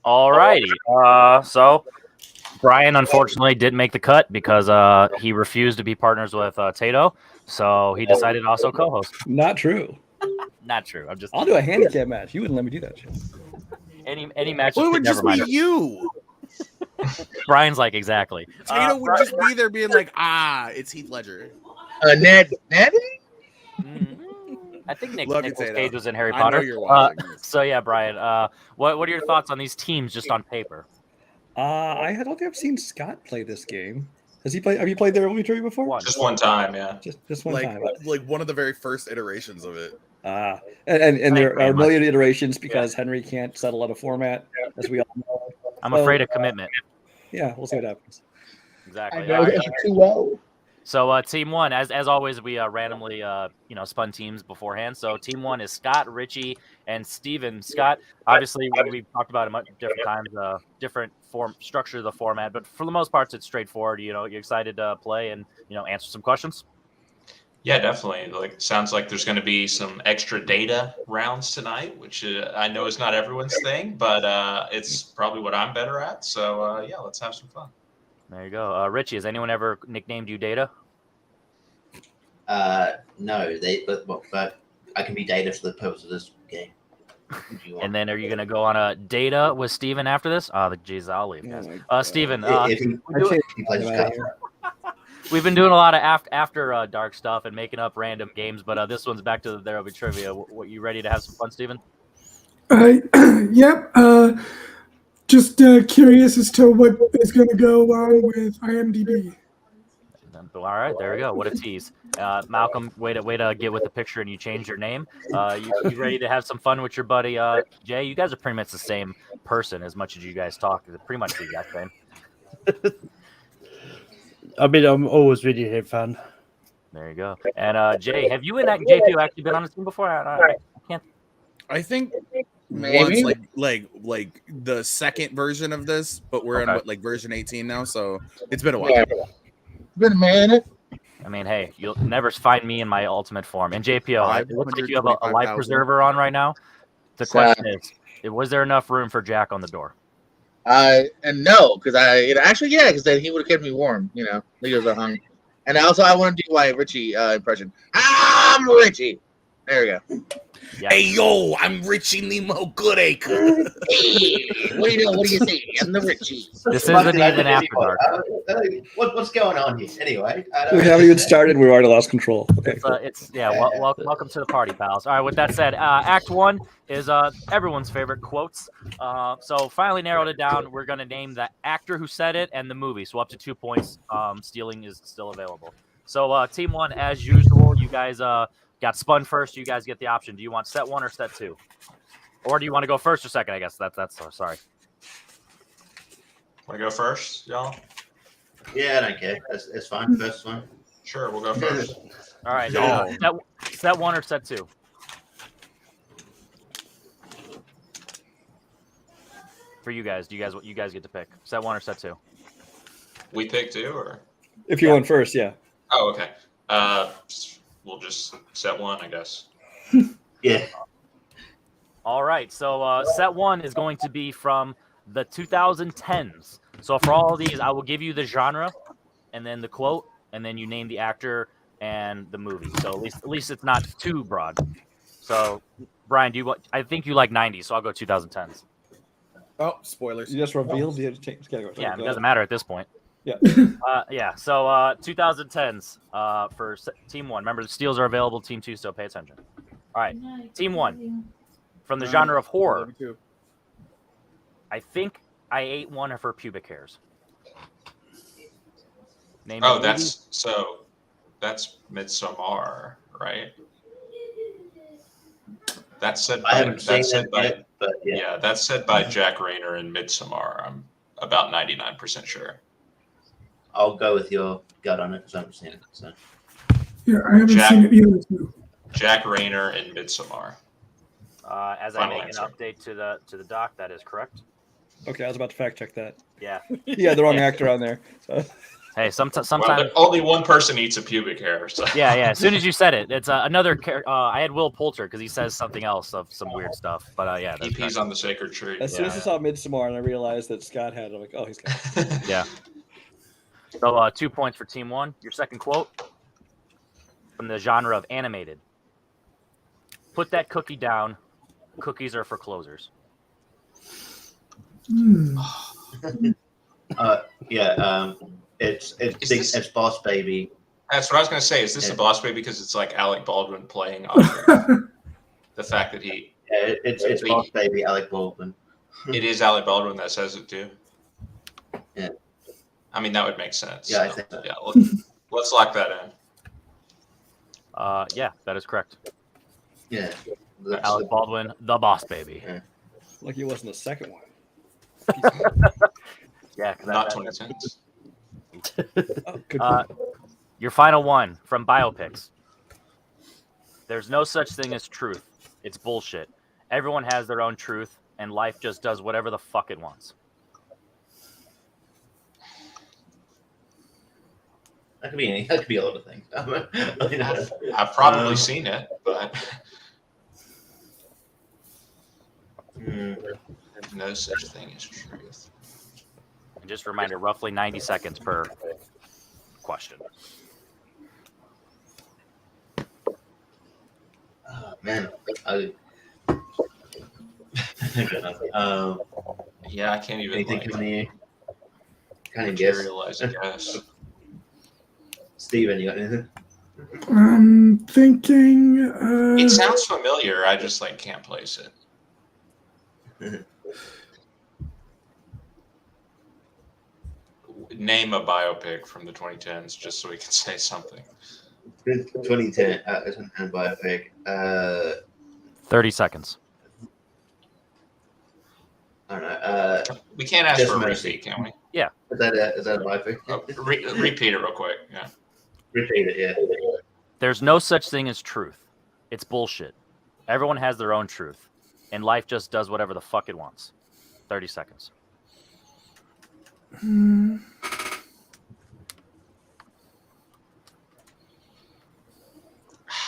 All righty. So Brian unfortunately didn't make the cut because he refused to be partners with Tato, so he decided to also co-host. Not true. Not true. I'm just. I'll do a handicap match. You wouldn't let me do that shit. Any match. Well, it would never just mind. be you. Brian's like exactly. Tato would just be there being like, it's Heath Ledger. Ned? I think Love you, Nicolas Tato. Cage was in Harry I Potter. know you're watching this. So yeah, Brian. What are your thoughts on these teams just on paper? I don't think I've seen Scott play this game. Has he played? Have you played the Movie Trivia before? Just one time, yeah. Just one time. Like one of the very first iterations of it. And there are a million iterations because Henry can't settle on a format, as we all know. I'm afraid of commitment. Yeah, we'll see what happens. Exactly. I know that too well. So team one, as always, we randomly spun teams beforehand. So team one is Scott, Richie, and Steven. Scott, obviously we've talked about it different times, different structure of the format, but for the most part it's straightforward. You're excited to play and answer some questions. Yeah, definitely. Sounds like there's going to be some extra data rounds tonight, which I know is not everyone's thing, but it's probably what I'm better at. So yeah, let's have some fun. There you go. Richie, has anyone ever nicknamed you Data? No, but I can be Data for the purpose of this game. And then are you going to go on a Data with Steven after this? Oh, geez, I'll leave, guys. Steven, we've been doing a lot of after dark stuff and making up random games, but this one's back to There Will Be Trivia. What, you ready to have some fun, Steven? Yep. Just curious as to what is going to go on with IMDb. All right, there we go. What a tease. Malcolm, way to get with the picture and you changed your name. You ready to have some fun with your buddy Jay? You guys are pretty much the same person as much as you guys talk. It's pretty much the exact same. I mean, I'm always ready to have fun. There you go. And Jay, have you and JP actually been on this team before? I can't. I think Maybe. once, like the second version of this, but we're in version 18 now, so it's been a while. Yeah. Been a minute. I mean, hey, you'll never find me in my ultimate form. And JPO, it looks like you have a life 525,000. preserver on right now. The question is, was there enough room for Jack on the door? And no, because because then he would have kept me warm. Leaders are hung. And also, I want to do my Richie impression. I'm Richie. There we go. Yeah. Hey yo, I'm Richie Nemo Goodacre. Hey, what do you know? What do you say? I'm the Richie. This isn't even after dark. What's going on here? Anyway, We haven't even started. We've already lost control. Okay. Welcome to the party, pals. All right, with that said, Act 1 is everyone's favorite quotes. So finally narrowed it down. We're going to name the actor who said it and the movie. So up to 2 points. Stealing is still available. So Team 1, as usual, you guys got spun first. You guys get the option. Do you want set 1 or set 2? Or do you want to go first or second? I guess that's sorry. Want to go first, y'all? Yeah, I don't care. It's fine. First one. Sure, we'll go first. All right. Set 1 or set 2? For you guys, you guys get to pick. Set 1 or set 2? We pick 2, or? If you went first, yeah. Oh, okay. We'll just set 1, I guess. Yeah. All right. So set 1 is going to be from the 2010s. So for all of these, I will give you the genre, and then the quote, and then you name the actor and the movie. So at least it's not too broad. So Brian, I think you like 90s, so I'll go 2010s. Oh, spoilers. You just revealed the category. Yeah, it doesn't matter at this point. Yeah. So 2010s for Team 1. Remember, the steals are available. Team 2, so pay attention. All right. Team 1. From the genre of horror. I think I ate one of her pubic hairs. Name that's Midsommar, right? That's said by that's said by Jack Rayner in Midsommar. I'm about 99% sure. I'll go with your gut on it because I haven't seen it. So. Yeah, I haven't seen it either. Too. Jack Rayner in Midsommar. As I make an update to the doc, that is correct. Okay, I was about to fact check that. Yeah. Yeah, the wrong actor on there. So. Hey, Well, sometimes. only one person eats a pubic hair. So. Yeah. As soon as you said it, it's another. I had Will Poulter because he says something else of some weird stuff. But yeah, He pees on the sacred tree. As soon as I saw Midsommar and I realized that Scott had it, I'm like, oh, he's got it. Yeah. So 2 points for Team 1. Your second quote from the genre of animated. Put that cookie down. Cookies are for closers. It's Boss Baby. That's what I was going to say. Is this a Boss Baby because it's like Alec Baldwin playing on the fact that he? Yeah, it's Boss Baby, Alec Baldwin. It is Alec Baldwin that says it too. Yeah. I mean, that would make sense. Yeah, I think so. Yeah, let's lock that in. Yeah, that is correct. Yeah. Alec Baldwin, the Boss Baby. Yeah. Like he wasn't the second one. Yeah, Not 2010s. Oh, good point. Your final one from biopics. There's no such thing as truth. It's bullshit. Everyone has their own truth, and life just does whatever the fuck it wants. That could be a lot of things. I've probably seen it, but there's no such thing as truth. And just a reminder, roughly 90 seconds per question. Man, Yeah, I can't even anything like, coming in? Kind of guess. materialize a guess. Steven, you got anything? I'm thinking. It sounds familiar. I just like can't place it. Name a biopic from the 2010s, just so we can say something. 2010 and biopic. 30 seconds. I don't know. We can't ask Just for a Mercy. repeat, can we? Is that a biopic? Oh, repeat it real quick. Yeah. Repeat it, yeah. There's no such thing as truth. It's bullshit. Everyone has their own truth, and life just does whatever the fuck it wants. 30 seconds.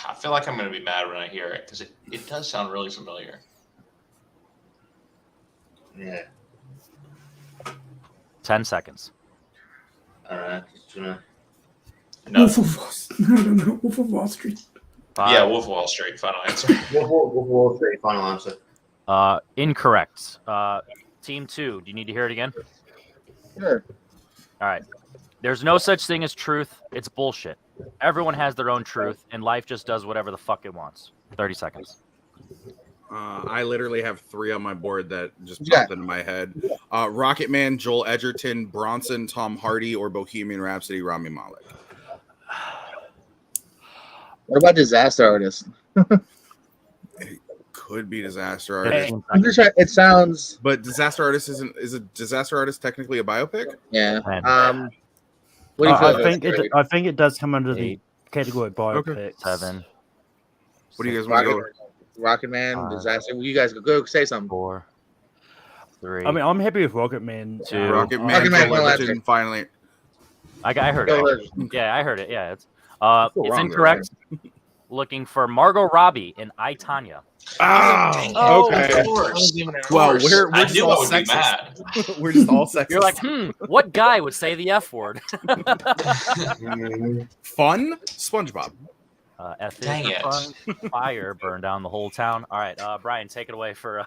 I feel like I'm going to be mad when I hear it because it does sound really familiar. Yeah. 10 seconds. Just gonna. No. Wolf of Wall Street. I don't know. Wolf of Wall Street. Yeah, Wolf of Wall Street. Final answer. Wall Street, final answer. Incorrect. Team 2, do you need to hear it again? Sure. All right. There's no such thing as truth. It's bullshit. Everyone has their own truth, and life just does whatever the fuck it wants. 30 seconds. I literally have 3 on my board that just Yeah. popped into my head. Rocket Man, Joel Edgerton, Bronson, Tom Hardy, or Bohemian Rhapsody, Rami Malek. What about Disaster Artist? Could be Disaster Artist. 15 I'm seconds. just trying, it sounds. But Disaster Artist is a Disaster Artist technically a biopic? Yeah. 10, What do you feel? I think it does come under the category biopics. Okay. 7, What do you guys want to go? Rocket Man, Disaster. You guys go say something. 4, 3. I mean, I'm happy with Rocket Man. Two. Rocket Man, Rocket Man, Joel no Edgerton, answer. finally. I heard Go it. ahead. Yeah, I heard it. Yeah, it's wrong incorrect. Looking for Margot Robbie in I, Tanya. Dang it. okay. Of course. Well, Of course. we're I just knew all I would be sexist. mad. We're just all sexist. You're like, what guy would say the F word? Fun? SpongeBob. F is Dang for it. fun. Fire burn down the whole town. All right, Brian, take it away for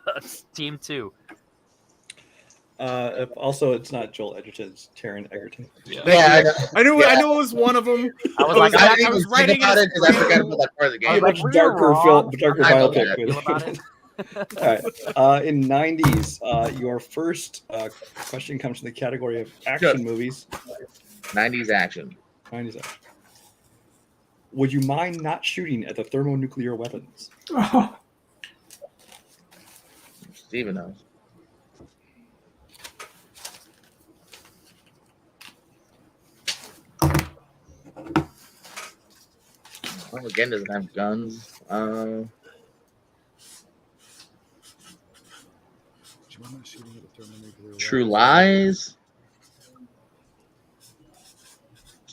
Team 2. Also, it's not Joel Edgerton, it's Taron Egerton. Yeah. Yeah, I know. I knew it was one of them. I was like, I I didn't was even think writing about it. it because I forgot about that part of the I was game. like, Much we're darker wrong. darker I know biopic. that. Feel about it? All right. In 90s, your first question comes from the category of action movies. 90s action. 90s action. Would you mind not shooting at the thermonuclear weapons? Oh, Steven knows. Well, again, doesn't have guns. True Lies.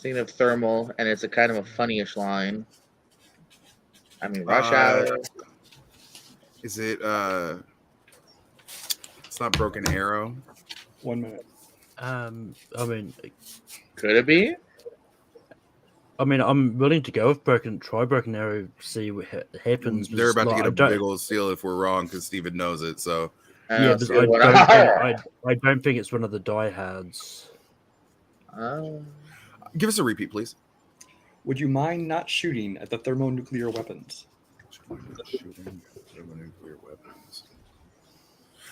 Thinking of thermal, and it's a kind of a funny-ish line. I mean, Rush Hour. Is it? It's not Broken Arrow. 1 minute. I mean, Could it be? I'm willing to go with Broken Arrow, see what happens. They're about to get a don't- big old steal if we're wrong because Steven knows it. So Yeah, Let's but see what I don't think it's one of the diehards. give us a repeat, please. Would you mind not shooting at the thermonuclear weapons? Shooting thermonuclear weapons.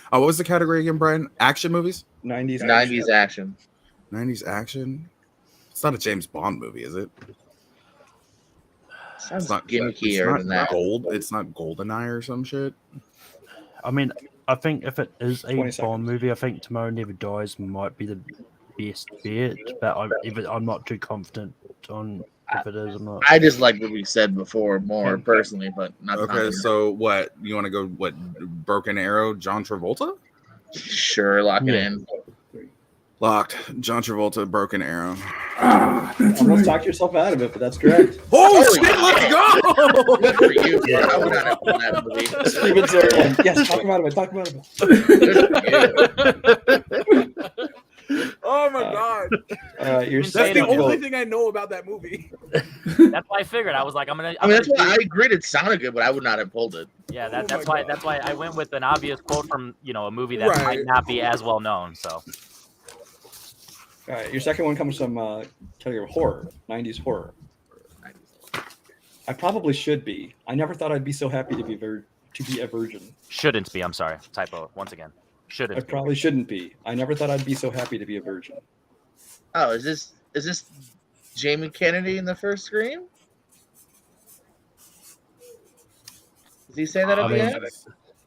What was the category again, Brian? Action movies? 90s. 90s action. 90s action? It's not a James Bond movie, is it? Sounds It's not gimmickier than that. It's not GoldenEye or some shit. I mean, I think if it is a 20 Bond seconds. movie, I think Tomorrow Never Dies might be the best bet, but I'm not too confident on if it is or not. I just like what we said before more personally, but not Okay, confident. so what? You want to go, Broken Arrow, John Travolta? Sure, lock it Yeah. in. Locked. John Travolta, Broken Arrow. That's Almost right. talked yourself out of it, but that's correct. Oh, Holy shit, let's go! Good for you, bro. I would not have done that movie. Steven's there. Yes, talk about it. Talk about it. Good for you. Oh my god. Your That's That's the second Potato only quote. thing I know about that movie. That's why I figured. I was like, I'm I gonna mean, that's why do- I agreed it sounded good, but I would not have pulled it. Yeah, Oh that's my why. That's why I went with an obvious quote from a movie that Right. might not be as well known. So All right, your second one comes from category of horror, 90s horror. I probably should be. I never thought I'd be so happy to be a virgin. shouldn't be. I'm sorry. Typo once again. I Shouldn't. Be. probably shouldn't be. I never thought I'd be so happy to be a virgin. Oh, is this Jamie Kennedy in the first Scream? Does he say that at I the mean, end?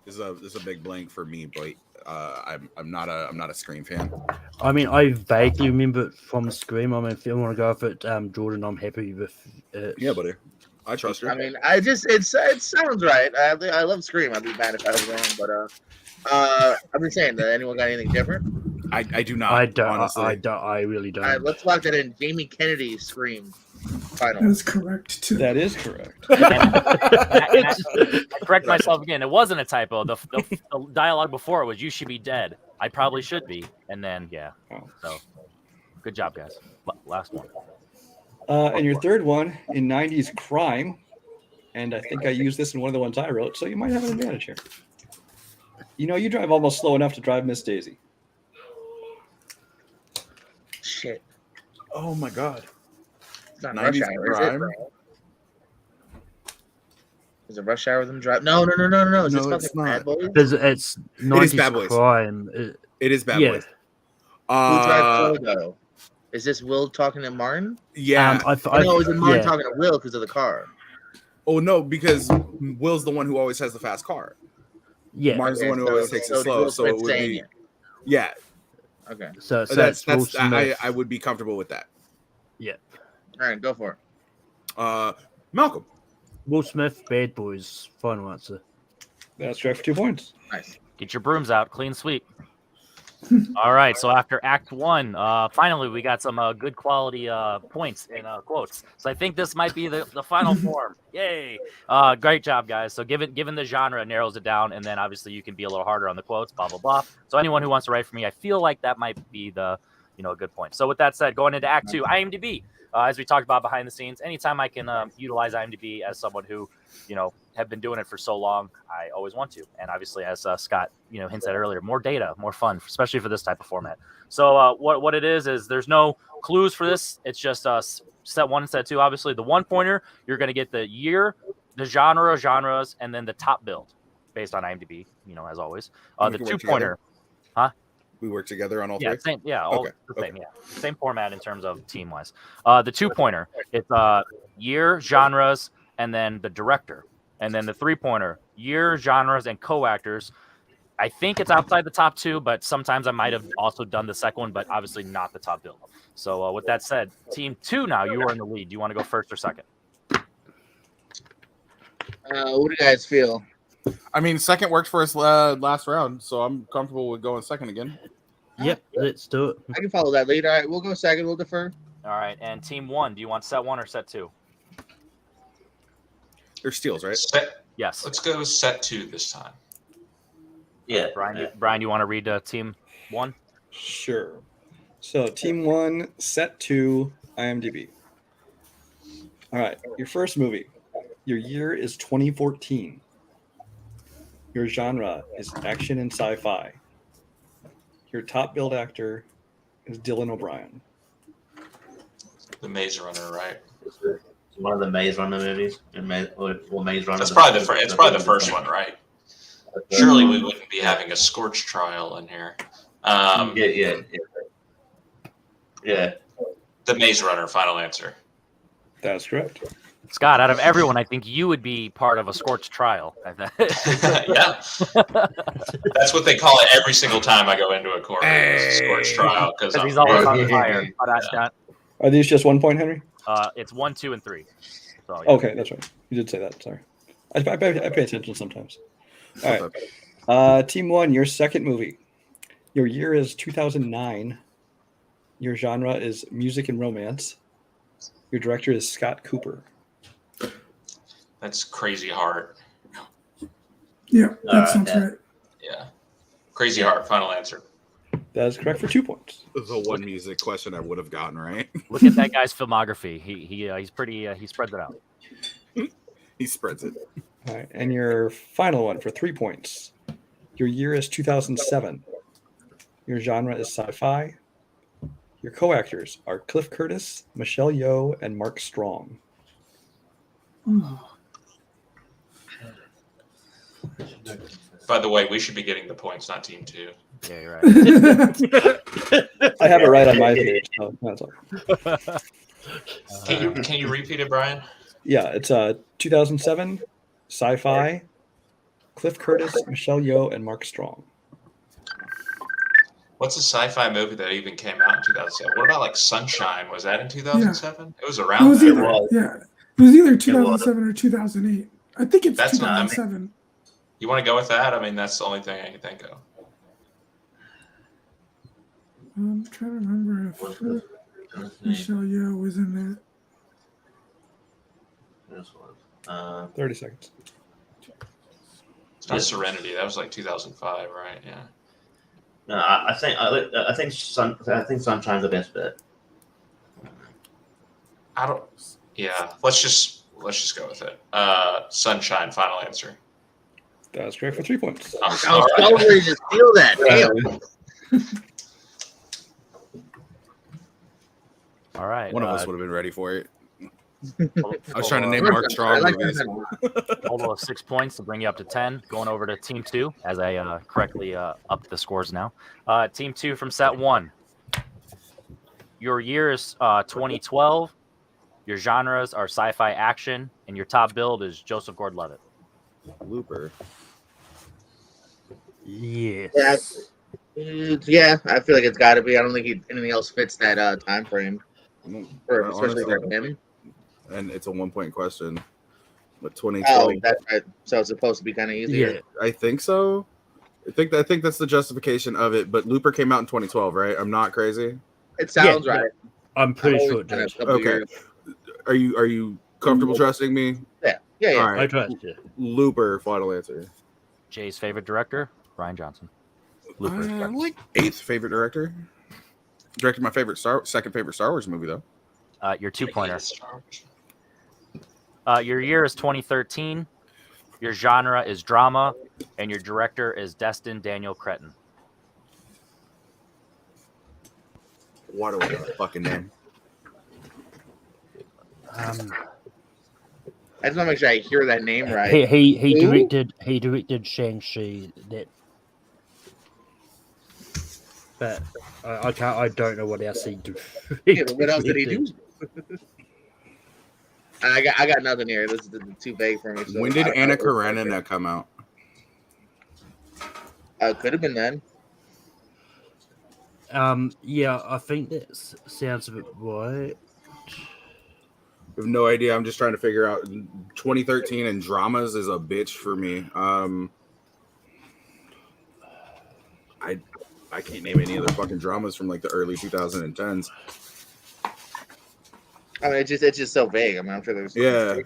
This is a big blank for me, but I'm not a Scream fan. I mean, I vaguely remember it from Scream. I mean, if you want to go with it, Jordan, I'm happy with it. Yeah, buddy. I trust you. I mean, it sounds right. I love Scream. I'd be mad if I was wrong, but I'm just saying. That anyone got anything different? I do not. I don't. Honestly. I really don't. All right, let's lock that in. Jamie Kennedy Scream. Final. That is correct too. That is correct. I correct myself again. It wasn't a typo. The dialogue before it was, "You should be dead." I probably should be, and then yeah. Oh. So, good job, guys. Last one. And your third one in 90s crime, and I think I used this in one of the ones I wrote, so you might have an advantage here. You drive almost slow enough to drive Miss Daisy. Shit. Oh my god. It's not 90s Rush Hour, is it? crime? Bro? Is it Rush Hour with them drive? No. Is this No, fucking it's not. Bad Boys? It's 90s Bad Boys. crime. It is Bad Yeah. Boys. Who drives slow, though? Is this Will talking to Martin? Yeah. No, is it Martin yeah. talking to Will because of the car? Oh no, because Will's the one who always has the fast car. Yeah. Martin's the Okay, one who so- always takes it so slow. Will So it Smith would saying be. it. Yeah. Okay. So That's Will Smith. I would be comfortable with that. All right, go for it. Malcolm. Will Smith, Bad Boys. Final answer. That's correct for 2 points. Nice. Get your brooms out, clean sweep. All right, so after Act 1, finally we got some good quality points in quotes. So I think this might be the final form. Yay! Great job, guys. So given the genre, it narrows it down, and then obviously you can be a little harder on the quotes, blah, blah, blah. So anyone who wants to write for me, I feel like that might be the a good point. So with that said, going into Act 2, IMDb. As we talked about behind the scenes, anytime I can utilize IMDb as someone who, have been doing it for so long, I always want to. And obviously, as Scott, hinted at earlier, more data, more fun, especially for this type of format. So what it is there's no clues for this. It's just step 1 and step 2. Obviously, the 1-pointer, you're going to get the year, the genres, and then the top build based on IMDb, as always. We The can work 2-pointer. We work together on all Yeah, three. same. Yeah, all Okay, the same. Yeah, same format in terms of team wise. The 2-pointer, it's year, genres, and then the director, and then the 3-pointer, year, genres, and co-actors. I think it's outside the top 2, but sometimes I might have also done the second one, but obviously not the top build. So with that said, team 2 now, you are in the lead. Do you want to go first or second? What do you guys feel? I mean, second worked for us last round, so I'm comfortable with going second again. Yep, let's do it. I can follow that lead. All right, we'll go second. We'll defer. All right, and team 1, do you want set 1 or set 2? They're steals, right? Yes. Let's go with set 2 this time. Yeah. Brian, you want to read team 1? Sure. So team 1, set 2, IMDb. All right, your first movie. Your year is 2014. Your genre is action and sci-fi. Your top billed actor is Dylan O'Brien. The Maze Runner, right? One of the Maze Runner movies. Maze Runner. That's probably it's probably the first one, right? Surely we wouldn't be having a Scorch trial in here. Yeah. The Maze Runner, final answer. That's correct. Scott, out of everyone, I think you would be part of a scorched trial. Yeah. That's what they call it every single time I go into a court. It's a Scorch trial because he's always on fire. Are these just 1 point, Henry? It's 1, 2, and 3. So, Okay, that's right. You did say that. Sorry. I pay attention sometimes. All right. Team 1, your second movie. Your year is 2009. Your genre is music and romance. Your director is Scott Cooper. That's Crazy Heart. Yeah, that sounds right. Yeah. Crazy Heart, final answer. That is correct for 2 points. The one music question I would have gotten right. Look at that guy's filmography. He's pretty. He spreads it out. He spreads it. All right, and your final one for 3 points. Your year is 2007. Your genre is sci-fi. Your co-actors are Cliff Curtis, Michelle Yeoh, and Mark Strong. By the way, we should be getting the points, not team 2. Yeah, you're right. I have it right on my page. So that's all. Can you repeat it, Brian? Yeah, it's 2007, sci-fi, Cliff Curtis, Michelle Yeoh, and Mark Strong. What's a sci-fi movie that even came out in 2007? What about like Sunshine? Was that in 2007? It was around there. It was either 2007 or 2008. I think it's 2007. You want to go with that? I mean, that's the only thing I can think of. I'm trying to remember if Michelle Yeoh was in that. 30 seconds. It's not Serenity. That was like 2005, right? Yeah. No, I think Sunshine's the best bet. Yeah. Let's just go with it. Sunshine, final answer. That's correct for 3 points. I was so ready to steal that. Damn. All right. One of us would have been ready for it. I was trying to name Mark Strong movies. Total of 6 points to bring you up to 10. Going over to team 2 as I correctly upped the scores now. Team 2 from set 1. Your year is 2012. Your genres are sci-fi action, and your top build is Joseph Gordon-Levitt. Looper. Yes. Yeah, I feel like it's got to be. I don't think anything else fits that time frame, especially for him. And it's a 1 point question. But 2020. Oh, that's right. So it's supposed to be kind of easier. Yeah, I think so. I think that's the justification of it. But Looper came out in 2012, right? I'm not crazy. It sounds right. I'm pretty sure it does. Okay. Are you comfortable trusting me? Yeah. All right. I trust you. Looper, final answer. Jay's favorite director, Rian Johnson. Looper. Like 8th favorite director. Directed my second favorite Star Wars movie though. Your 2-pointer. Your year is 2013. Your genre is drama, and your director is Destin Daniel Cretton. What a fucking name. I just want to make sure I hear that name right. He directed Shang-Chi. But I don't know what else he did. Yeah, but what else did he do? I got nothing here. This is too vague for me. So When did Anna Karenina come out? Could have been then. Yeah, I think that sounds a bit right. I have no idea. I'm just trying to figure out. 2013 and dramas is a bitch for me. I can't name any other fucking dramas from like the early 2010s. I mean, it's just so vague. I mean, I'm sure there's. Yeah,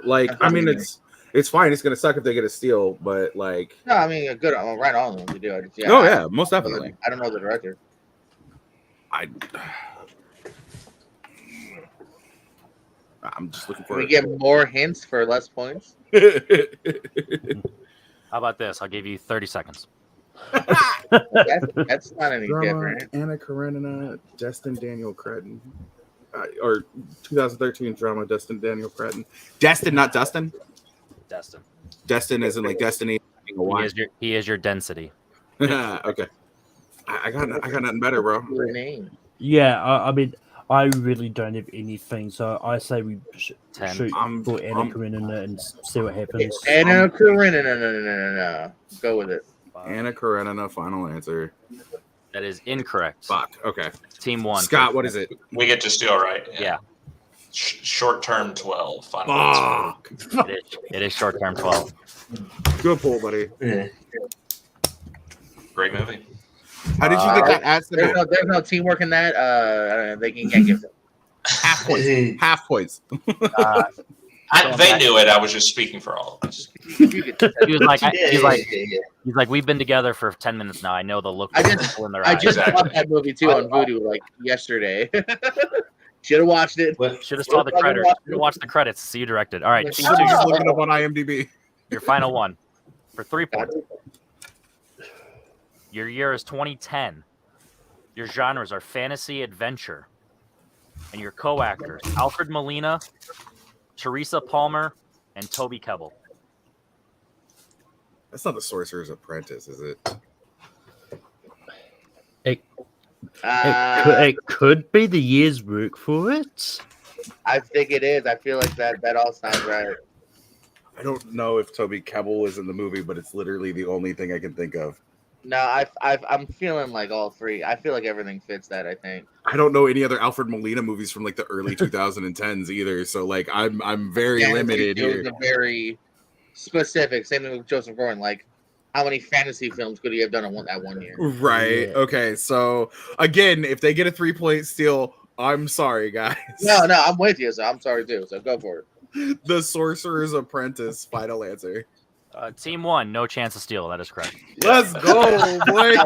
like I mean, it's fine. It's gonna suck if they get a steal, but like. No, I mean, good. Right on them to do it. Oh yeah, most definitely. I don't know the director. I'm just looking for. Can we get more hints for less points? How about this? I'll give you 30 seconds. That's not any different. Anna Karenina, Destin Daniel Cretton, or 2013 drama Destin Daniel Cretton. Destin, not Dustin. Destin. Destin isn't like Destiny. He is your density. Okay. I got nothing better, bro. Your name. Yeah, I mean, I really don't have anything, so I say we shoot for Anna Karenina and see what happens. Anna Karenina, no. Go with it. Anna Karenina, final answer. That is incorrect. Fuck. Okay. Team 1. Scott, what is it? We get to steal, right? Yeah. Short term 12. Final answer. It is short term 12. Good pull, buddy. Great movie. How did you get that accident? There's no teamwork in that. They can't give them half points. Half points. They knew it. I was just speaking for all of us. He's like, we've been together for 10 minutes now. I know the look. I just watched that movie too on Vudu like yesterday. Should have watched it. Should have saw the credits. Should have watched the credits. See you directed. All right, Team 2. Just looking up on IMDb. Your final one for 3 points. Your year is 2010. Your genres are fantasy adventure. And your co-actors, Alfred Molina, Teresa Palmer, and Toby Kebbell. That's not The Sorcerer's Apprentice, is it? It could be the year's work for it. I think it is. I feel like that all sounds right. I don't know if Toby Kebbell is in the movie, but it's literally the only thing I can think of. No, I'm feeling like all three. I feel like everything fits that. I think. I don't know any other Alfred Molina movies from like the early 2010s either. So like I'm very limited here. Very specific. Same thing with Joseph Gordon. Like, how many fantasy films could he have done in that 1 year? Right. Yeah. Okay. So again, if they get a 3-point steal, I'm sorry, guys. No, I'm with you. So I'm sorry too. So go for it. The Sorcerer's Apprentice. Final answer. Team 1, no chance to steal. That is correct. Let's go, boy.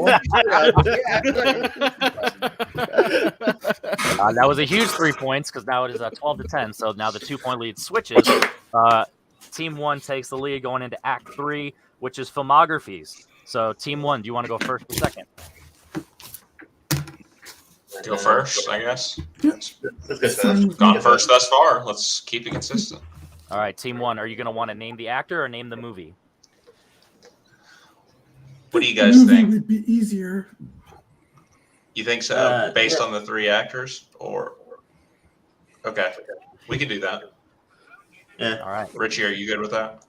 That was a huge 3 points because now it is 12-10. So now the 2-point lead switches. Team 1 takes the lead going into Act 3, which is filmographies. So Team 1, do you want to go first or second? Go first, I guess. Let's Gone first thus far. Let's keep it consistent. All right, Team 1, are you going to want to name the actor or name the movie? What do you guys think? Would be easier. You think so? Based on the 3 actors, or okay, we can do that. Yeah. All right, Richie, are you good with that?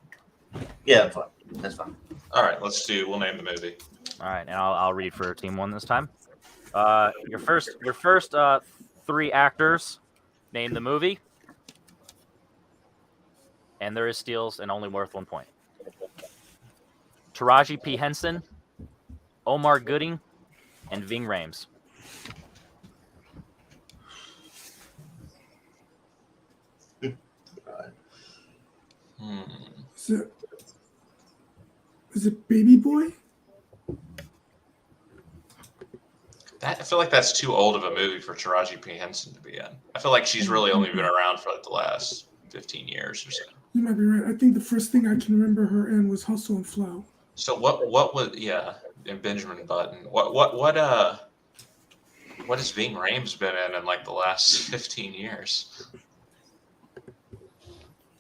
Yeah, fine. That's fine. All right, we'll name the movie. All right, and I'll read for Team 1 this time. Your first 3 actors, name the movie. And there is steals and only worth 1 point. Taraji P. Henson, Omar Gooding, and Ving Rhames. Is it Baby Boy? I feel like that's too old of a movie for Taraji P. Henson to be in. I feel like she's really only been around for like the last 15 years or so. You might be right. I think the first thing I can remember her in was Hustle and Flow. So what was and Benjamin Button. What has Ving Rhames been in like the last 15 years?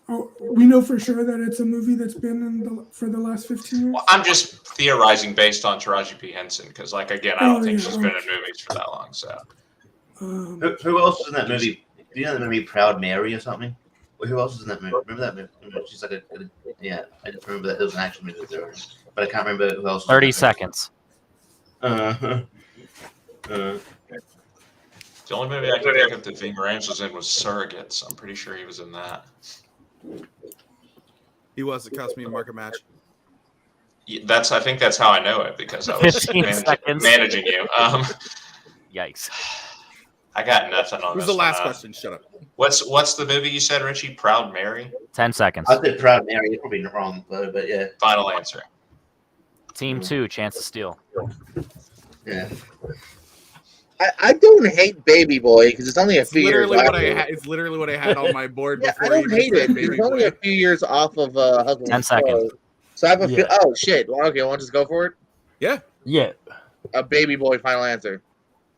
Oh, we know for sure that it's a movie that's been for the last 15 years. Well, I'm just theorizing based on Taraji P. Henson because, like, again, I don't think she's been in movies for that long. So, who else was in that movie? Do you know that movie Proud Mary or something? Well, who else was in that movie? Remember that movie? She's like I just remember that it was an action movie there, but I can't remember who else. 30 seconds. The only movie I can think of that Ving Rhames was in was Surrogates. I'm pretty sure he was in that. He was. It cost me a market match. Yeah, I think that's how I know it because I was managing you. Yikes. I got nothing on Who's this the last one. question? Shut up. What's the movie you said, Richie? Proud Mary? 10 seconds. I said Proud Mary. You're probably wrong, but yeah. Final answer. Team 2, chance to steal. Yeah. I don't hate Baby Boy because it's only a It's few years. literally what off I of- had. It's literally what I had on my board Yeah, before. I don't you hate said it. Baby It's only Boy. a few years off of Husband 10 and seconds. Slow. So I have a Yeah. oh shit. Well, okay, want to just go for it? Yeah. A Baby Boy final answer.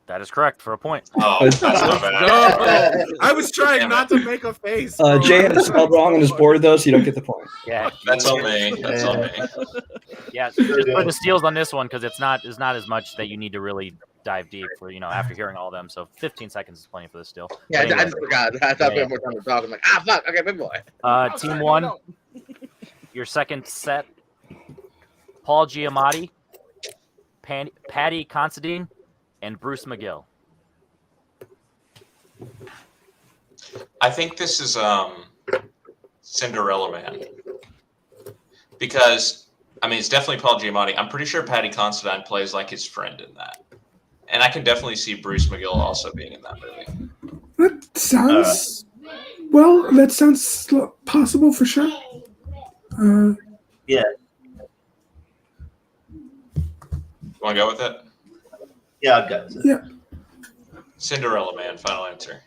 That is correct for a point. Oh, that's not bad. No, I was trying Damn not to make a face. Jay had it spelled wrong on his board though, so you don't get the point. Yeah, That's on me. That's on me. yeah. Just put the steals on this one because it's not as much that you need to really dive deep for after hearing all of them. So 15 seconds is plenty for the steal. Yeah, But I anyway, just forgot. I thought we had more time to talk. I'm like, fuck. Okay, Baby Boy. Team 1, your second set: Paul Giamatti, Patty Considine, and Bruce McGill. I think this is Cinderella Man. Because, I mean, it's definitely Paul Giamatti. I'm pretty sure Patty Considine plays like his friend in that. And I can definitely see Bruce McGill also being in that movie. That sounds well. That sounds possible for sure. Yeah. You want to go with it? Yeah, I've got it. Yeah. Cinderella Man, final answer.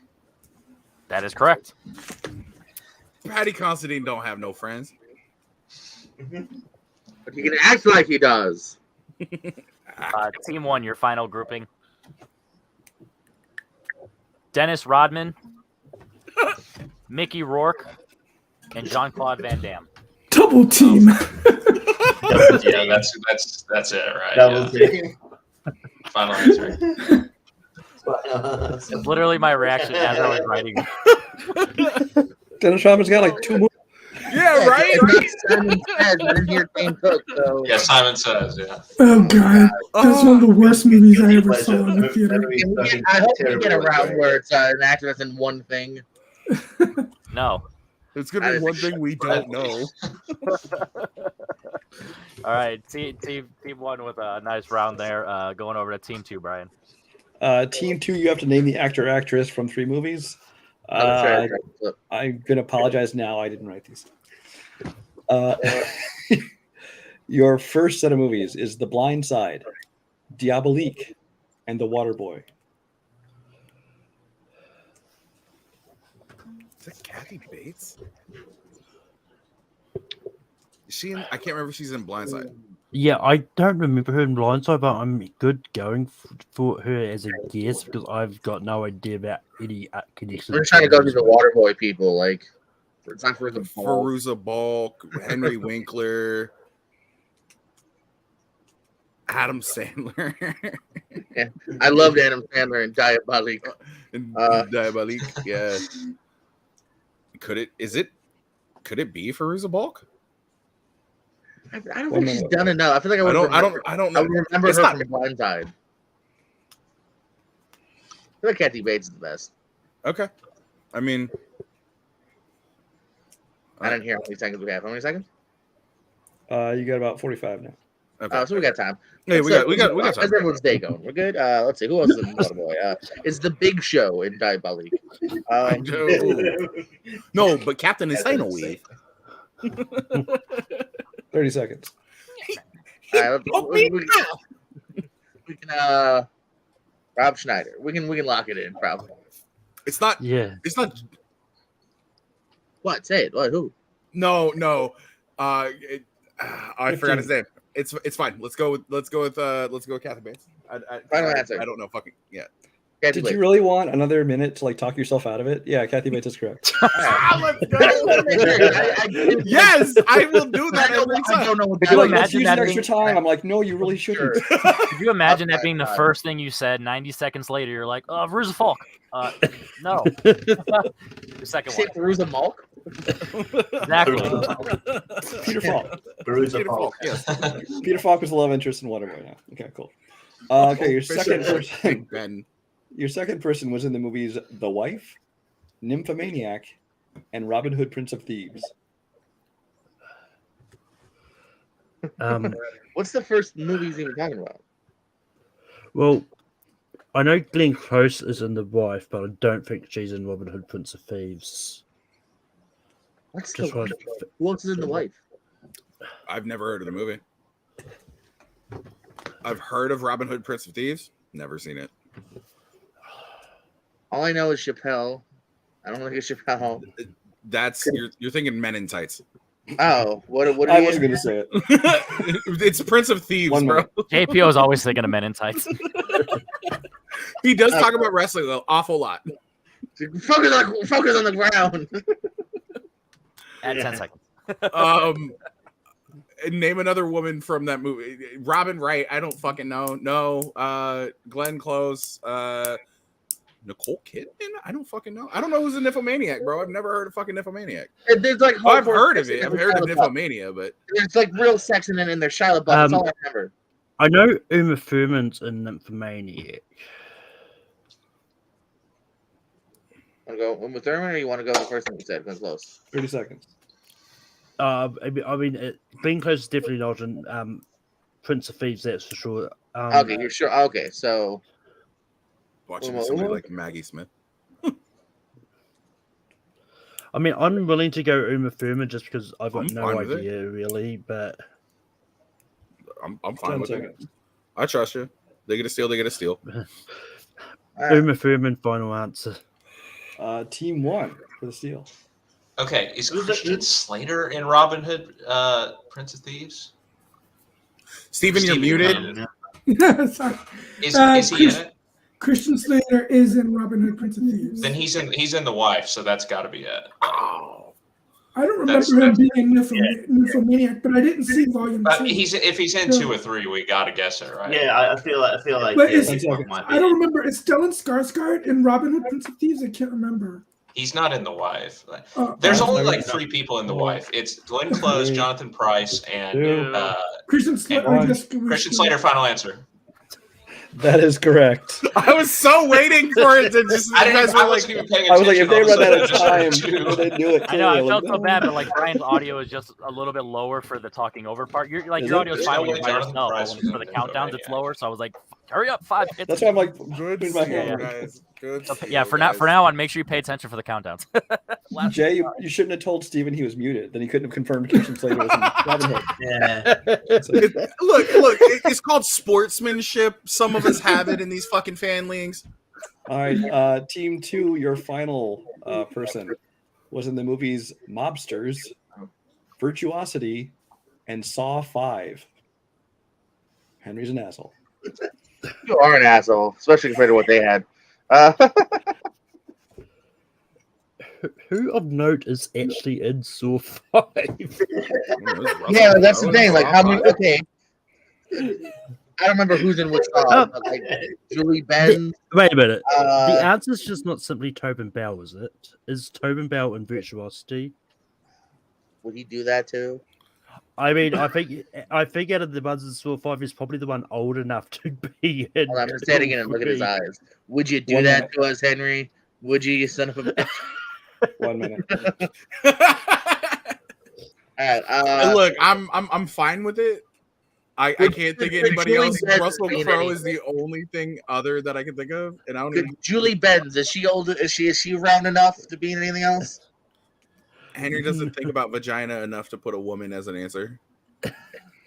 That is correct. Patty Considine don't have no friends. But he can act like he does. Team 1, your final grouping: Dennis Rodman, Mickey Rourke, and Jean-Claude Van Damme. Double team. Yeah, that's it, right? Double Yeah. team. Final answer. It's literally my reaction as I was writing. Dennis Rodman's got like 2 movies. Yeah, right. Simon Says, I didn't hear Kane Cook, so Yeah, Simon Says, yeah. Oh god, that's one of the worst movies I ever saw in the theater. I hope we get around where it's an actor that's in one thing. No. It's gonna be one thing we don't know. All right, team 1 with a nice round there. Going over to team 2, Brian. Team 2, you have to name the actor or actress from 3 movies. Sorry. I'm gonna apologize now. I didn't write these. Your first set of movies is The Blind Side, Diabolique, and The Waterboy. Is that Kathy Bates? Is she in, I can't remember if she's in Blindside. Yeah, I don't remember her in Blindside, but I'm good going for her as a guess because I've got no idea about any connections. We're trying to go to the Waterboy people. Like, it's not for the ball. Fairuza Balk, Henry Winkler, Adam Sandler, I loved Adam Sandler in Diabolique. and Diabolique. Yeah. Could it be Fairuza Balk? I don't think she's done enough. I feel like I don't I know. don't know. I remember It's her not- from Blindside. I feel like Kathy Bates is the best. Okay. I mean, I didn't hear how many seconds we have. How many seconds? You got about 45 now. okay. So we got time. Hey, we got time. How's everyone's day going? We're good. Let's see. Who else is in Waterboy? It's the Big Show in Diabolique. No, but Captain Insano weave. 30 seconds. We can Rob Schneider. We can lock it in probably. It's not. Yeah. It's not. What? Say it. What? Who? No. I forgot his name. It's fine. Let's go with Kathy Bates. Final answer. I don't know. Fucking yeah. Kathy Did Bates. you really want another minute to like talk yourself out of it? Yeah, Kathy Bates is correct. Let's go. Yes, I will do that every I time. don't know what You're that like, is. let's imagine use that an extra being- time. I'm like, no, you really shouldn't. Sure. Could you imagine that being the God. first thing you said 90 seconds later? You're like, Veruza Falk. No. The second Say one. Fairuza Malk? Exactly. Peter Falk. Perusa Falk. Yes. Peter Falk was the love interest in Waterboy now. Okay, cool. Okay, your second person. Big Ben. Your second person was in the movies The Wife, Nymphomaniac, and Robin Hood, Prince of Thieves. What's the first movie he's even talking about? Well, I know Glenn Close is in The Wife, but I don't think she's in Robin Hood, Prince of Thieves. What's Just the right. wife? Who else is in the wife? I've never heard of the movie. I've heard of Robin Hood, Prince of Thieves. Never seen it. All I know is Chappelle. I don't think it's Chappelle. That's you're thinking Men in Tights. Oh, what I wasn't going to say it. It's Prince of Thieves, One bro. minute. JPO is always thinking of Men in Tights. He does talk about wrestling though, awful lot. Focus on the ground. Add 10 seconds. Name another woman from that movie. Robin Wright. I don't fucking know. No. Glenn Close. Nicole Kidman. I don't fucking know. I don't know who's a Nymphomaniac, bro. I've never heard of fucking Nymphomaniac. There's like I've heard of it. I've heard of Nymphomania, but there's like real sex in it, and there's Shia LaBeouf. That's all I remember. I know Uma Thurman's in Nymphomaniac. Want to go Uma Thurman, or you want to go the first thing you said? Glenn Close. 30 seconds. I mean, Glenn Close is definitely not in Prince of Thieves. That's for sure. Okay, you're sure. Okay, so watching somebody like Maggie Smith. I mean, I'm willing to go Uma Thurman just because I've got I'm no fine with it. idea really, but I'm 10 fine with it. seconds. I trust you. They get a steal. They get a steal. Uma Thurman, final answer. Team 1 for the steal. Okay, is Christian Slater in Robin Hood, Prince of Thieves? Steven, you're muted. Sorry. Is he in it? Christian Slater is in Robin Hood, Prince of Thieves. Then he's in The Wife, so that's got to be it. Oh. I don't remember him being in Nymphomaniac, but I didn't see Volume 2. If he's in 2 or 3, we got to guess it, right? Yeah, I feel like. But yeah, is- this one might be. I don't remember. Is Stellan Skarsgård in Robin Hood, Prince of Thieves? I can't remember. He's not in The Wife. Oh, There's Oh, only never like mind. 3 people in The Wife. It's Glenn Close, Jonathan Price, and Christian Slater. and Christian Slater. Final answer. That is correct. I was so waiting for it to just. I you guys were like, wasn't even paying I was like, attention. if they all of a run out of sudden, I time, just heard they knew it. I know, I too. felt Like, so bad, but like Brian's audio is just a little bit lower for the talking over part. Your Is your it? audio is fine when you're by Jonathan yourself, Price but when for the was in countdowns it's Nymphomaniac. lower. So I was like, hurry up, 5 hits. That's why I'm like, good putting my steal, hand. guys. Good So, steal, yeah, for guys. now on, make sure you pay attention for the countdowns. Last Jay, you shouldn't have told Steven he was muted. Then he couldn't have confirmed Christian Slater was in Robin Hood. Yeah. Look, it's called sportsmanship. Some of us have it in these fucking fan leagues. All right, Team 2, your final person was in the movies Mobsters, Virtuosity, and Saw 5. Henry's an asshole. You are an asshole, especially compared to what they had. Who of note is actually in Saw 5? Yeah, that's the thing. Like, how many? Okay, I don't remember who's in which song. But like Julie Benz. Wait a minute. The Uh, answer is just not simply Tobin Bell, is it? Is Tobin Bell in Virtuosity? would he do that too? I mean, I think out of the ones in Saw 5 is probably the one old enough to be in. Hold on, I'm standing in and look at his eyes. Would you do One that minute. to us, Henry? Would you, you son of a bitch? 1 minute. All right, Look, I'm fine with it. I can't think of anybody Julie else. Benz Russell being Crowe any- is the only thing other that I can think of, and I don't good. even. Julie Benz, is she old? Is she around enough to be in anything else? Henry doesn't think about vagina enough to put a woman as an answer. I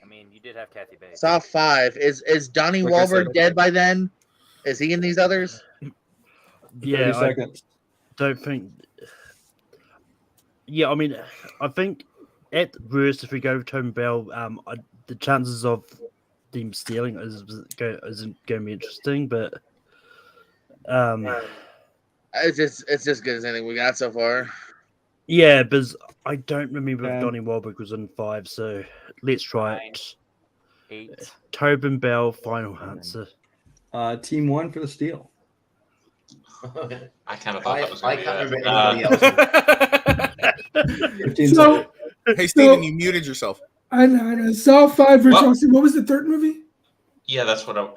mean, you did have Kathy Bates. Saw 5. Is Donnie Like I said, Wahlberg dead by then? Is he in these others? 30 Yeah, I seconds. don't think. Yeah, I mean, I think at worst, if we go with Tobin Bell, the chances of them stealing isn't going to be interesting, but It's just good as anything we got so far. yeah, because I don't remember if Yeah. Donnie Wahlberg was in 5, so let's try 9, it. 8. Tobin Bell, final answer. Team 1 for the steal. I kind of thought that was I going can't to be remember anybody else. 15 So seconds. Hey, Steven, you muted yourself. I know. Saw 5 Virtuosity. What was the third movie? Yeah, that's what I'm.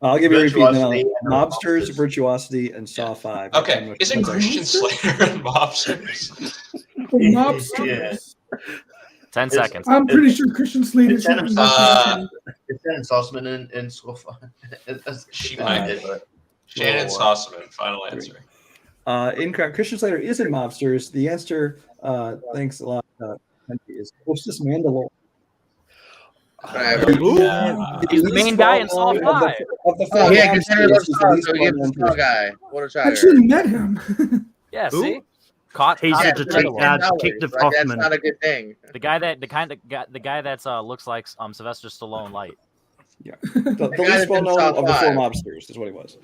I'll give you a repeat now. Virtuosity and Mobsters, Mobsters. Virtuosity, and Saw 5. Okay, isn't Christian Slater in Mobsters? Oh, Mobsters. Yeah. 10 seconds. I'm pretty sure Christian Slater. It's Adam should be Sandler. in It's Shannon Salzman in School. She might. Shannon Sossaman, final answer. Incorrect. Christian Slater is in Mobsters. The answer, thanks a lot, is Hostess Mandalore. He's the main guy in Saw 5. Of the four Yeah, because Henry mobsters, loves he's the Saw, least so he gives the well-known Saw person. guy. What a I child. actually met him. Yeah, Who? see? Caught He's caught a in the detective. Mandalore. Detective Like, that's Hoffman. not a good thing. The guy that's looks like Sylvester Stallone light. The guy least that's in well-known Saw of the four 5. mobsters is what he was.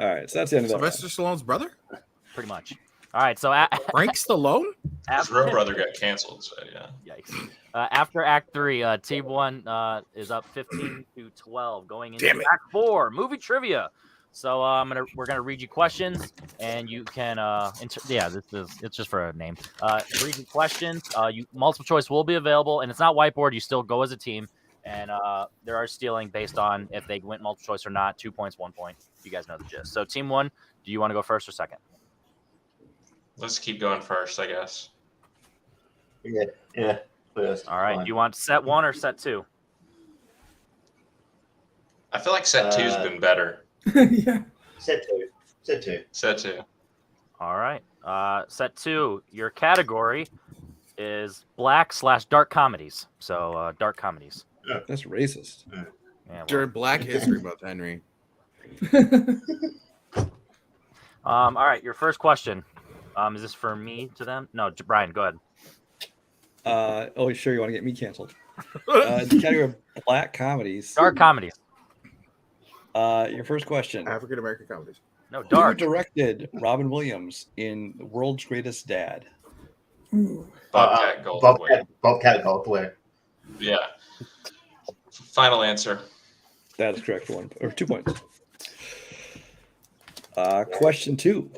All right, so that's the end of that. Sylvester Stallone's brother? Pretty much. All right, so Frank Stallone? His real brother got canceled, so yeah. Yikes. After Act 3, Team 1 is up 15-12 going into Damn it. Act 4, movie trivia. So we're gonna read you questions, and you can it's just for a name. Read you questions. Multiple choice will be available, and it's not whiteboard. You still go as a team, and there are stealing based on if they went multiple choice or not. 2 points, 1 point. You guys know the gist. So Team 1, do you want to go first or second? Let's keep going first, I guess. Yeah. First, All right. fine. Do you want set 1 or set 2? I feel like set 2's been better. Yeah. Set two. Set 2. All right. Set 2. Your category is black/dark comedies. So dark comedies. That's racist. Yeah, well, During Black History Month, Henry. all right. Your first question. Is this for me to them? No, Brian, go ahead. Sure, you want to get me canceled. The category of black comedies. Dark comedies. Your first question. African American comedies. No, Who dark. directed Robin Williams in The World's Greatest Dad? Ooh. Bobcat Goldthwait. Bobcat Goldthwait. Yeah. Final answer. That is correct. 2 points. Question 2.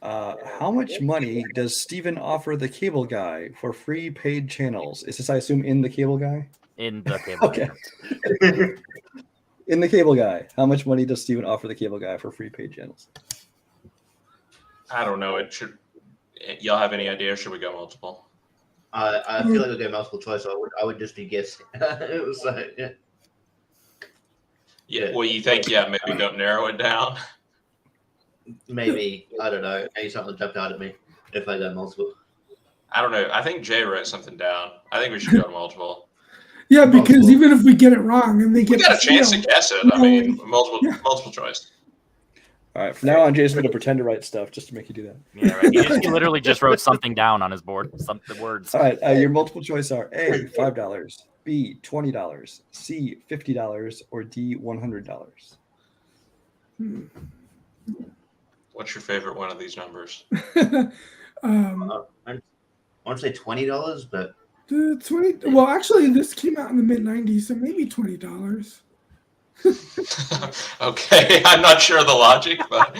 How much money does Steven offer the cable guy for free paid channels? Is this, I assume, in the cable guy? In the cable. Okay. In the cable guy, how much money does Steven offer the cable guy for free paid channels? I don't know. Y'all have any idea? Or should we go multiple? I feel like I'll get multiple choice, so I would just be guessing. It was like, yeah. Yeah. Well, you think, maybe don't narrow it down. Maybe, I don't know. Maybe something jumped out at me if I got multiple. I don't know. I think Jay wrote something down. I think we should go multiple. Yeah, because even if we get it wrong and they We get got a chance to guess it. I mean, multiple choice. All right, from now on, Jason's going to pretend to write stuff just to make you do that. Yeah, right. He literally just wrote something down on his board. The words. All right, your multiple choice are A, $5, B, $20, C, $50, or D, $100. What's your favorite one of these numbers? I want to say $20, but 20. Well, actually, this came out in the mid '90s, so maybe $20. Okay, I'm not sure of the logic, but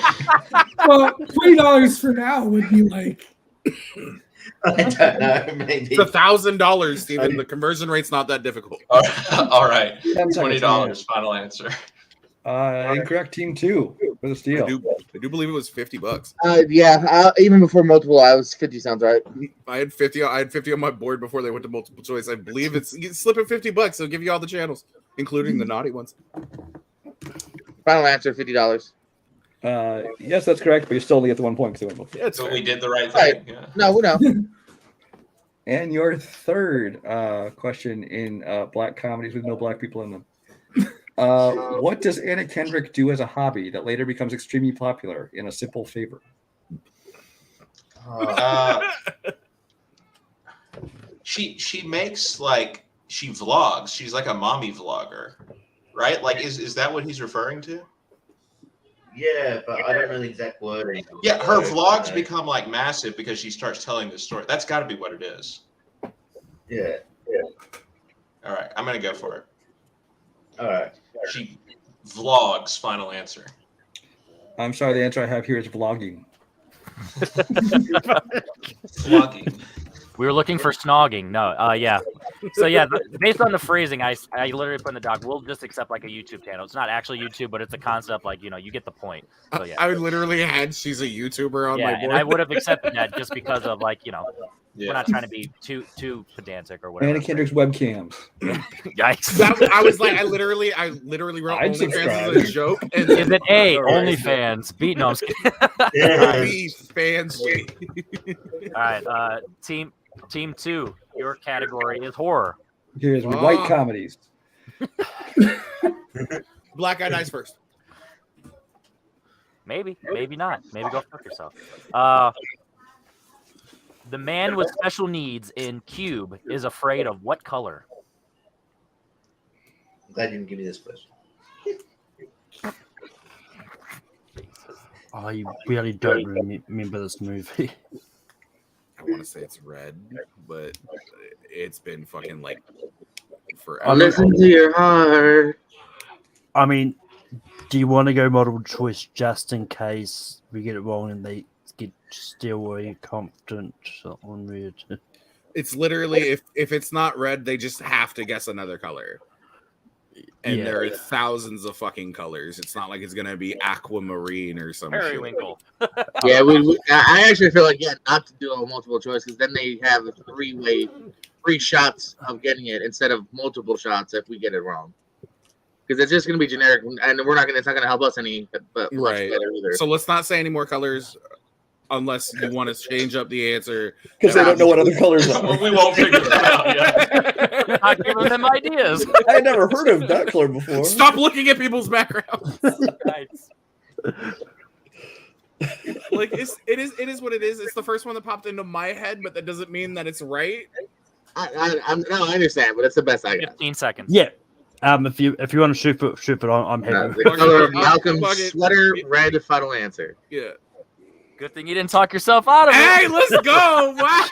Well, $20 for now would be like. I don't know. Maybe It's $1,000, Steven. The conversion rate's not that difficult. all right. 10 seconds. $20. Final answer. Incorrect. Team 2 for the steal. I do believe it was $50. Even before multiple, I was 50 sounds right. I had 50 on my board before they went to multiple choice. I believe you slip at $50. They'll give you all the channels, including the naughty ones. Final answer, $50. Yes, that's correct, but you still only get the 1 point because they went both. Yeah, it's So fair. we did the right Right. thing. Yeah. No, no. And your third question in black comedies with no black people in them. What does Anna Kendrick do as a hobby that later becomes extremely popular in A Simple Favor? She makes she vlogs. She's like a mommy vlogger, right? Like is that what he's referring to? yeah, but I don't know the exact wording. Yeah, her vlogs become massive because she starts telling the story. That's got to be what it is. Yeah. All right, I'm gonna go for it. All right. She vlogs. Final answer. I'm sorry, the answer I have here is vlogging. Vlogging. We were looking for snogging. No, yeah. So yeah, based on the phrasing, I literally put in the doc. We'll just accept a YouTube channel. It's not actually YouTube, but it's a concept. You get the point. So yeah. I literally had she's a YouTuber on Yeah, my and board. I would have accepted that just because of We're not trying to be too pedantic or whatever. Anna Kendrick's webcams. Yikes! I was like, I literally wrote I'd OnlyFans as a joke. And Is it A, All right. OnlyFans? B, no, I'm just kidding. B, fans. All right, team 2, your category is horror. Here's white comedies. Black Eyed Eyes first. Maybe not. Maybe go fuck yourself. The man with special needs in Cube is afraid of what color? I'm glad you didn't give me this question. I really don't remember this movie. I want to say it's red, but it's been fucking like forever. I'll listen to your heart. I mean, do you want to go multiple choice just in case we get it wrong and they get still very confident on red? It's literally if it's not red, they just have to guess another color. And Yeah. there are thousands of fucking colors. It's not like it's gonna be aquamarine or some shit. Periwinkle. Yeah, I actually feel like not to do a multiple choice because then they have a three shots of getting it instead of multiple shots if we get it wrong. Because it's just gonna be generic, and it's not gonna help us any, but much Right. better either. So let's not say any more colors unless you want to change up the answer. Because they don't know what other colors are. We won't figure it out yet. Not giving them ideas. I had never heard of that color before. Stop looking at people's backgrounds. Nice. Like it is what it is. It's the first one that popped into my head, but that doesn't mean that it's right. I understand, but it's the best I got. 15 seconds. Yeah. If you want to shoot it, I'm happy. The color of Malcolm's Fuck it. sweater, red. Final answer. Yeah. Good thing you didn't talk yourself out of it. Hey, let's go! Wow.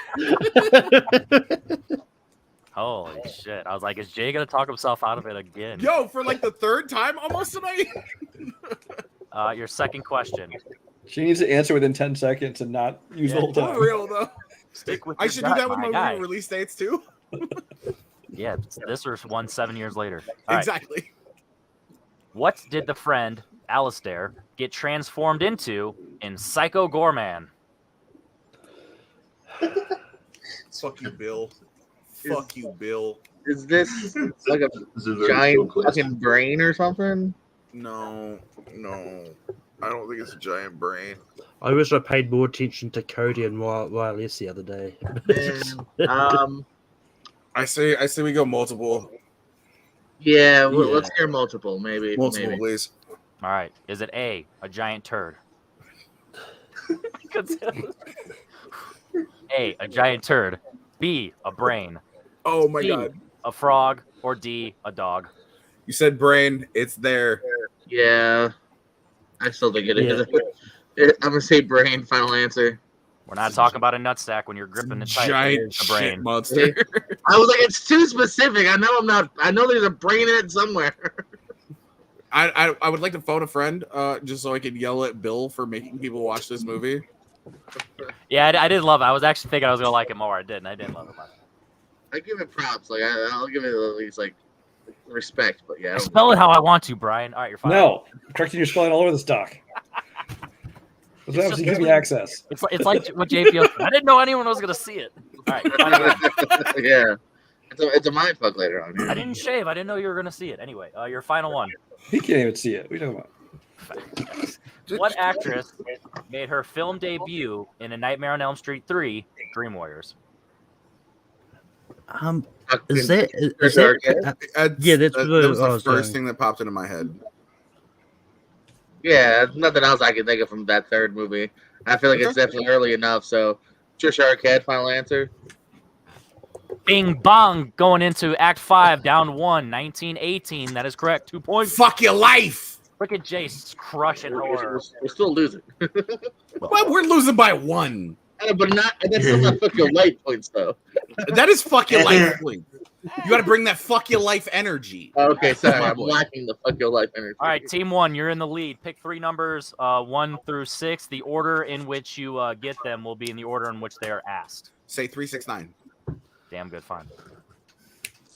Holy shit. I was like, is Jay going to talk himself out of it again? Yo, for like the third time almost tonight. Your second question. She needs to answer within 10 seconds and not use the whole time. For real though. Stick with I your should gut, do that with my guy. movie release dates too. Yeah, this was one 7 years later. All right. Exactly. What did the friend, Alistair, get transformed into in Psycho Gorman? Fuck you, Bill. Fuck you, Bill. Is this like a This is a very giant cool question. fucking brain or something? No. I don't think it's a giant brain. I wish I paid more attention to Cody and Riley the other day. I say we go multiple. Yeah, let's hear multiple, maybe. Multiple, maybe. please. All right. Is it A, a giant turd? A, a giant turd. B, a brain. Oh my C, god. a frog. Or D, a dog. You said brain. It's there. Yeah, I still think it is. I'm gonna say brain. Final answer. We're not talking about a nutsack when you're gripping the tight. Giant It's a brain. shit monster. I was like, it's too specific. I know there's a brain in it somewhere. I would like to phone a friend just so I could yell at Bill for making people watch this movie. Yeah, I did love it. I was actually thinking I was gonna like it more. I didn't love it much. I give it props. Like I'll give it at least like respect. But yeah, I I don't- spell it how I want to, Brian. All right, you're fine. No, correcting your spelling all over the stock. That's what happens. You give me access. It's like what JP. I didn't know anyone was gonna see it. All right, yeah, it's a mind fuck later on. I didn't shave. I didn't know you were gonna see it. Anyway, your final one. He can't even see it. What are you talking about? What actress made her film debut in A Nightmare on Elm Street 3, Dream Warriors? Is that Yeah, that's that really was what I the was first saying. thing that popped into my head. Yeah, nothing else I can think of from that third movie. I feel like it's definitely early enough. So, Trisha Arquette, final answer. Bing bong, going into Act 5, down 1, 1918. That is correct. 2 points. Fuck your life. Look at Jace crushing horror. We're still losing. Well, we're losing by 1. But that's still not fuck your life points though. That is fuck your life points. You got to bring that fuck your life energy. Okay, sorry, My I'm boy. lacking the fuck your life energy. All right, Team 1, you're in the lead. Pick 3 numbers, 1 through 6. The order in which you get them will be in the order in which they are asked. Say 369. Damn good, fine.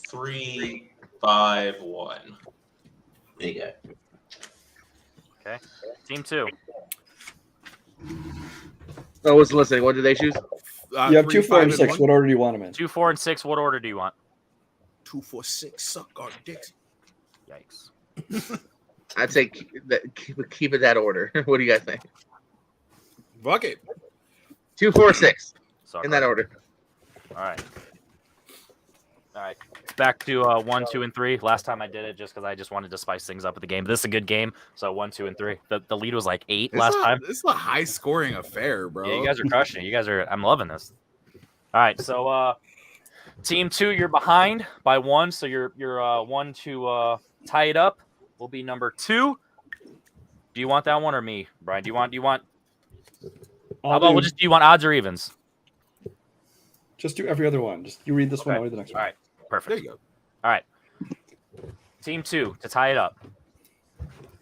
3, 5, 1. There you go. Okay. Team 2. I was listening. What did they choose? You have 3, 2, 4, 5, and 6. 1? What order do you want them in? 2, 4, and 6. What order do you want? 2, 4, 6. Suck our dicks. Yikes. I'd say keep it that order. What do you guys think? Fuck it. 2, 4, 6 Suck in that our- order. All right. Back to 1, 2, and 3. Last time I did it just because I just wanted to spice things up with the game. But this is a good game. So 1, 2, and 3. The lead was like 8 last time. This is a high scoring affair, bro. Yeah, you guys are crushing it. I'm loving this. All right, so team 2, you're behind by 1, so you're 1 to tie it up. Will be number 2. Do you want that one or me, Brian? Do you want? How about do you want odds or evens? Just do every other one. Just you read this one, Okay. I'll read the next All one. right, perfect. There you go. All right, team 2 to tie it up.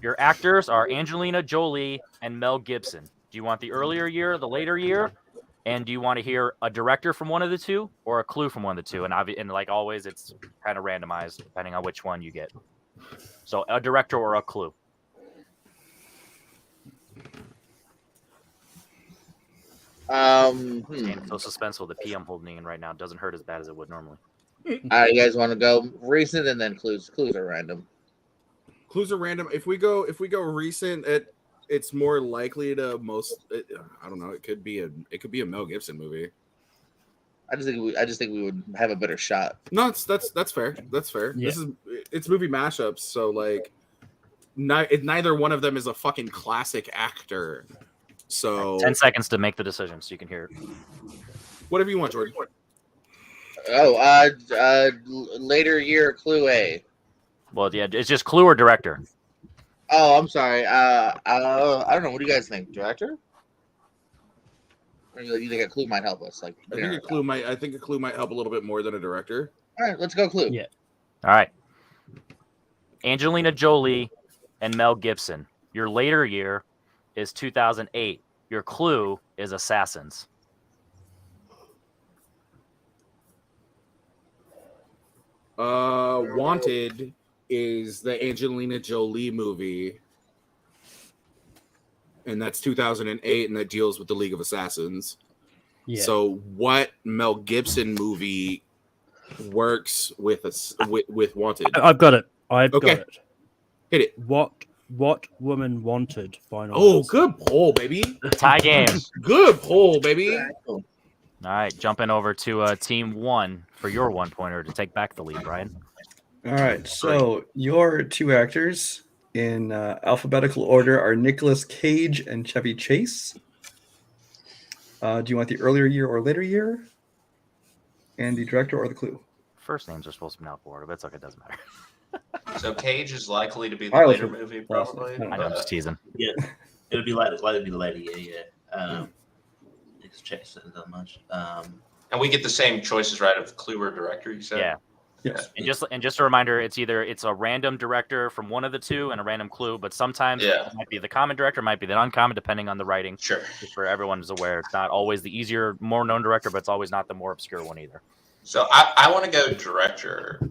Your actors are Angelina Jolie and Mel Gibson. Do you want the earlier year, the later year? And do you want to hear a director from one of the two or a clue from one of the two? And like always, it's kind of randomized depending on which one you get. So a director or a clue. Hmm. And so suspenseful. The P I'm holding in right now doesn't hurt as bad as it would normally. All right, you guys want to go recent and then clues? Clues are random. Clues are random. If we go recent, it's more likely to I don't know. It could be a Mel Gibson movie. I just think we would have a better shot. No, that's fair. That's fair. Yeah. It's movie mashups, so like, neither one of them is a fucking classic actor. So 10 seconds to make the decision so you can hear it. whatever you want, Jordan. Oh, later year clue A. Well, yeah, it's just clue or director. Oh, I'm sorry. I don't know. What do you guys think, director? Or you think a clue might help us? Like, I think a clue might help a little bit more than a director. All right, let's go clue. Yeah. All right. Angelina Jolie and Mel Gibson. Your later year is 2008. Your clue is Assassins. Wanted is the Angelina Jolie movie, and that's 2008, and that deals with the League of Assassins. Yeah. So, what Mel Gibson movie works with Wanted? I've got it. I've Okay. got it. Hit it. What woman wanted final? Oh, answer. good pull, baby. Tie game. Good pull, baby. All right, jumping over to team 1 for your 1-pointer to take back the lead, Brian. All right. So your two actors in alphabetical order are Nicolas Cage and Chevy Chase. Do you want the earlier year or later year? And the director or the clue? First names are supposed to be in alphabetical order, but it's okay, it doesn't matter. So Cage is likely to be the I was later with- movie, probably. I I know, I'm just teasing. Yeah, it would be likely to be the later year. Yeah. Nick's Chase hasn't done much. And we get the same choices, right, of clue or director, you said? Yeah. Yes. And just a reminder, it's a random director from one of the two and a random clue, but sometimes Yeah. it might be the common director, might be the uncommon, depending on the writing. Sure. Just for everyone is aware, it's not always the easier, more known director, but it's always not the more obscure one either. So I want to go director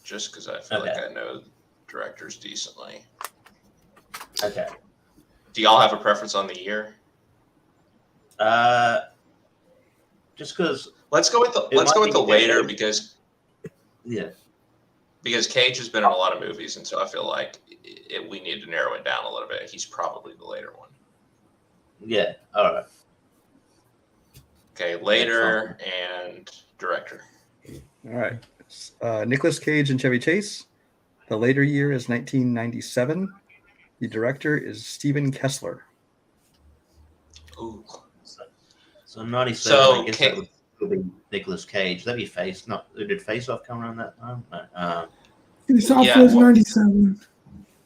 just because I feel like Okay. I know directors decently. Okay. Do y'all have a preference on the year? Just because. Let's go with the later because Yeah. Cage has been in a lot of movies, and so I feel like we need to narrow it down a little bit. He's probably the later one. Yeah. All right. Okay, later and director. All right. Nicolas Cage and Chevy Chase. The later year is 1997. The director is Stephen Kessler. Ooh. So 97. So I guess that would be Nicolas Cage. That'd be Face. Did Face Off come around that time? Face Off Yeah, was well- 97.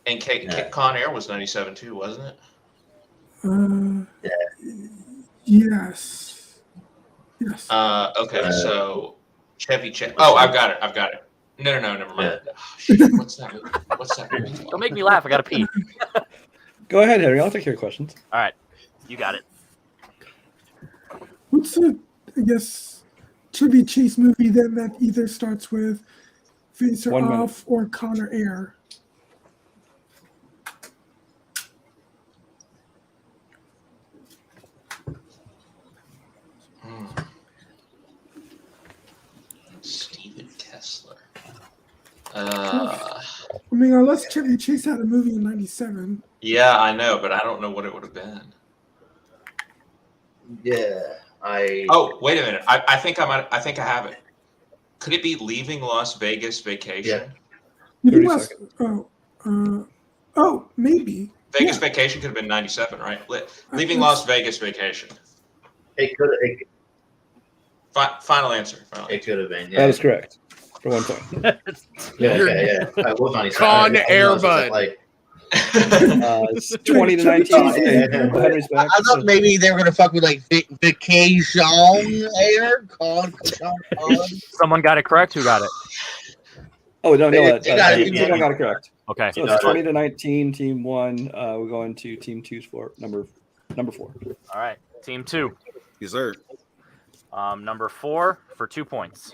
And Yeah. Con Air was 97 too, wasn't it? Yes. Yes. Okay, so Chevy Chase. Oh, I've got it. No, never mind. Yeah. Oh, shit, what's that movie? Don't make me laugh. I got to pee. Go ahead, Henry. I'll take your questions. All right. You got it. What's a, I guess, Chevy Chase movie then that either starts with Face 1 minute. Off or Connor Air? Uh, I mean, unless Chevy Chase had a movie in '97. yeah, I know, but I don't know what it would have been. Yeah, Oh, wait a minute. I think I think I have it. Could it be Leaving Las Vegas Vacation? Yeah. 30 Was, maybe. Vegas Yeah. Vacation could have been 97, right? Leaving Las Vegas Vacation. it could Final answer. it could have been. Yeah. That is correct. For 1 point. Yeah, okay, yeah. I was on his Con side. Air I was Bud. like, It's 20 to 19. Henry's back. I thought maybe they were gonna fuck with like vacation air called. Someone got it correct. Who got it? Oh, no, You got it. Team 1 got it correct. Okay. So it's 20 to 19. Team 1. We're going to Team 2's for number 4. All right. Team 2. Yes, sir. Number 4 for 2 points.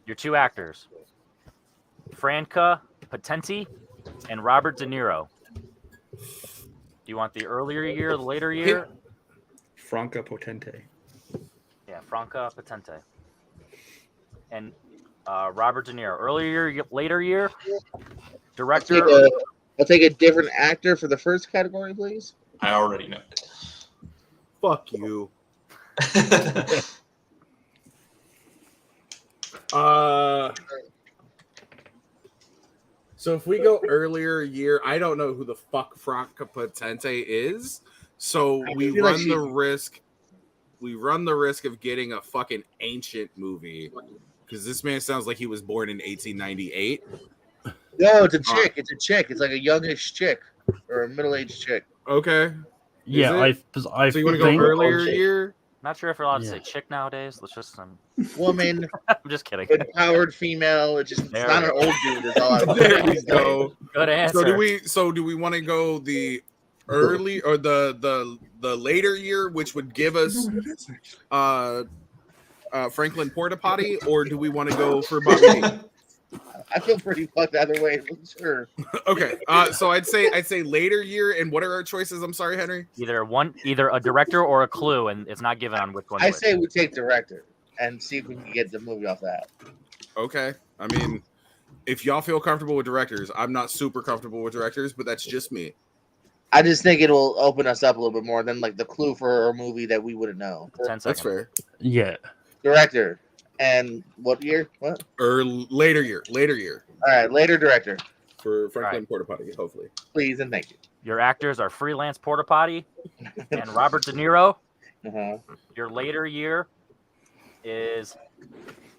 Your 2 actors, Franca Potente and Robert De Niro. Do you want the earlier year, the later year? Franca Potente. Yeah, Franca Potente. And Robert De Niro. Earlier year, later year? Director. I'll take a different actor for the first category, please. I already know it. Fuck you. So if we go earlier year, I don't know who the fuck Franca Potente is. So we feel run like the risk. We run the risk of getting a fucking ancient movie because this man sounds like he was born in 1898. No, it's a chick. It's a chick. It's like a youngish chick or a middle-aged chick. Okay. Yeah, I so you want to go earlier year? Not sure if we're allowed to say chick nowadays. Let's just. Woman. I'm just kidding. Empowered female. It's not an old dude. That's all I There we go. Good answer. So do we want to go the early or the later year, which would give us Franklin Porta Potty, or do we want to go for Bobby? I feel pretty fucked either way. Sure. Okay. So I'd say later year. And what are our choices? I'm sorry, Henry. Either a director or a clue, and it's not given on which one. I say we take director and see if we can get the movie off that. Okay. I mean, if y'all feel comfortable with directors, I'm not super comfortable with directors, but that's just me. I just think it'll open us up a little bit more than like the clue for a movie that we wouldn't know. 10 seconds. That's fair. Yeah. Director. And what year? What? Or later year. All right, later director. For Franklin Right. Porta Potty, hopefully. Please and thank you. Your actors are Freelance Porta Potty and Robert De Niro. Uh-huh. Your later year is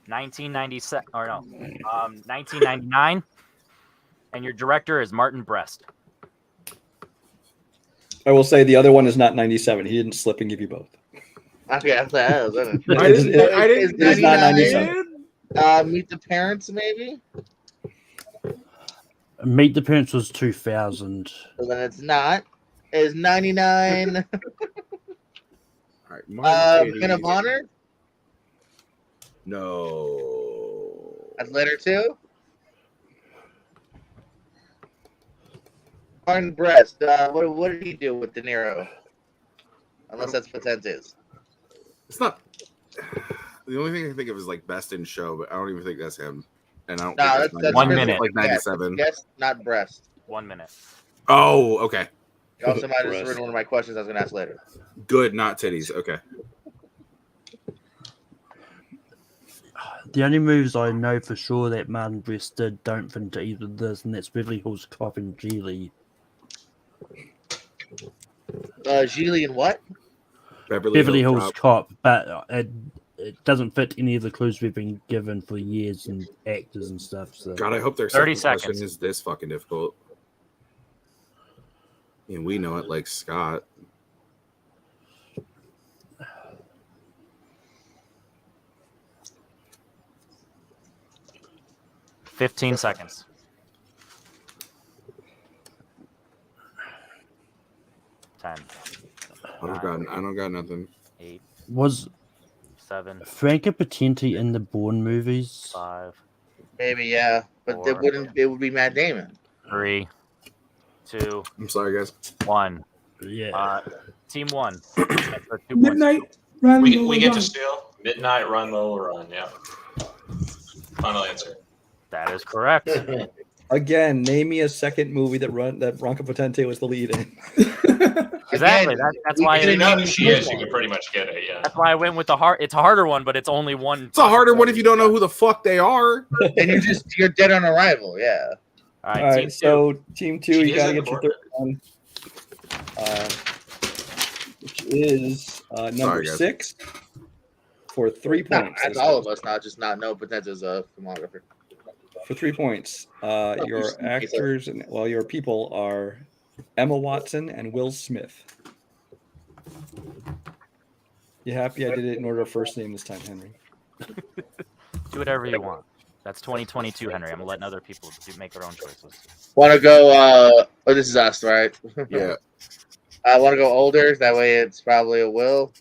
1997 or no, 1999, and your director is Martin Brest. I will say the other one is not 97. He didn't slip and give you both. Okay, I didn't. It is not 97. Meet the Parents, maybe. Meet the Parents was 2000. So then it's not. It's 99. All right. Men of Honor. No. That's later too. Martin Brest. What did he do with De Niro? Unless that's Potentes. It's not. The only thing I can think of is like Best in Show, but I don't even think that's him. And I don't. No, think that's 1 minute. Like 97. Yes, not Brest. 1 minute. Oh, okay. You also might have just ruined one of my questions I was going to ask later. Good, not titties. Okay. The only moves I know for sure that Martin Brest did don't fit into either of this, and that's Beverly Hills Cop and Jolie. Gigli and what? Beverly Hills Cop, but it doesn't fit any of the clues we've been given for years and actors and stuff. So. God, I hope their 30 second question seconds. is this fucking difficult. And we know it like Scott. $15 seconds. 10. I don't got nothing. 8, Was 7, Franca Potente in the Bourne movies? 5, Maybe, yeah. But it would be Matt Damon. 3, 2, I'm sorry, guys. 1. Yeah. Team 1. Midnight Run. We get to steal Midnight Run, Lola Run. Yeah. Final answer. That is correct. Again, name me a second movie that Ronca Potente was the lead in. Exactly. That's why. If you know who she is, you can pretty much get it. Yeah. That's why I went with the hard. It's a harder one, but it's only one. It's a harder one if you don't know who the fuck they are. And you're dead on arrival. Yeah. All right, All right, team two. so team two, She you is got to in get the your board. third one, which is number Sorry, guys. 6 for 3 No, points. that's all of us now. Just not know Potential's a filmographer. For 3 points, your actors and your people are Emma Watson and Will Smith. You happy I did it in order of first name this time, Henry? Do whatever you want. That's 2022, Henry. I'm letting other people make their own choices. Want to go? This is us, right? Yeah. I want to go older. That way, it's probably a Will.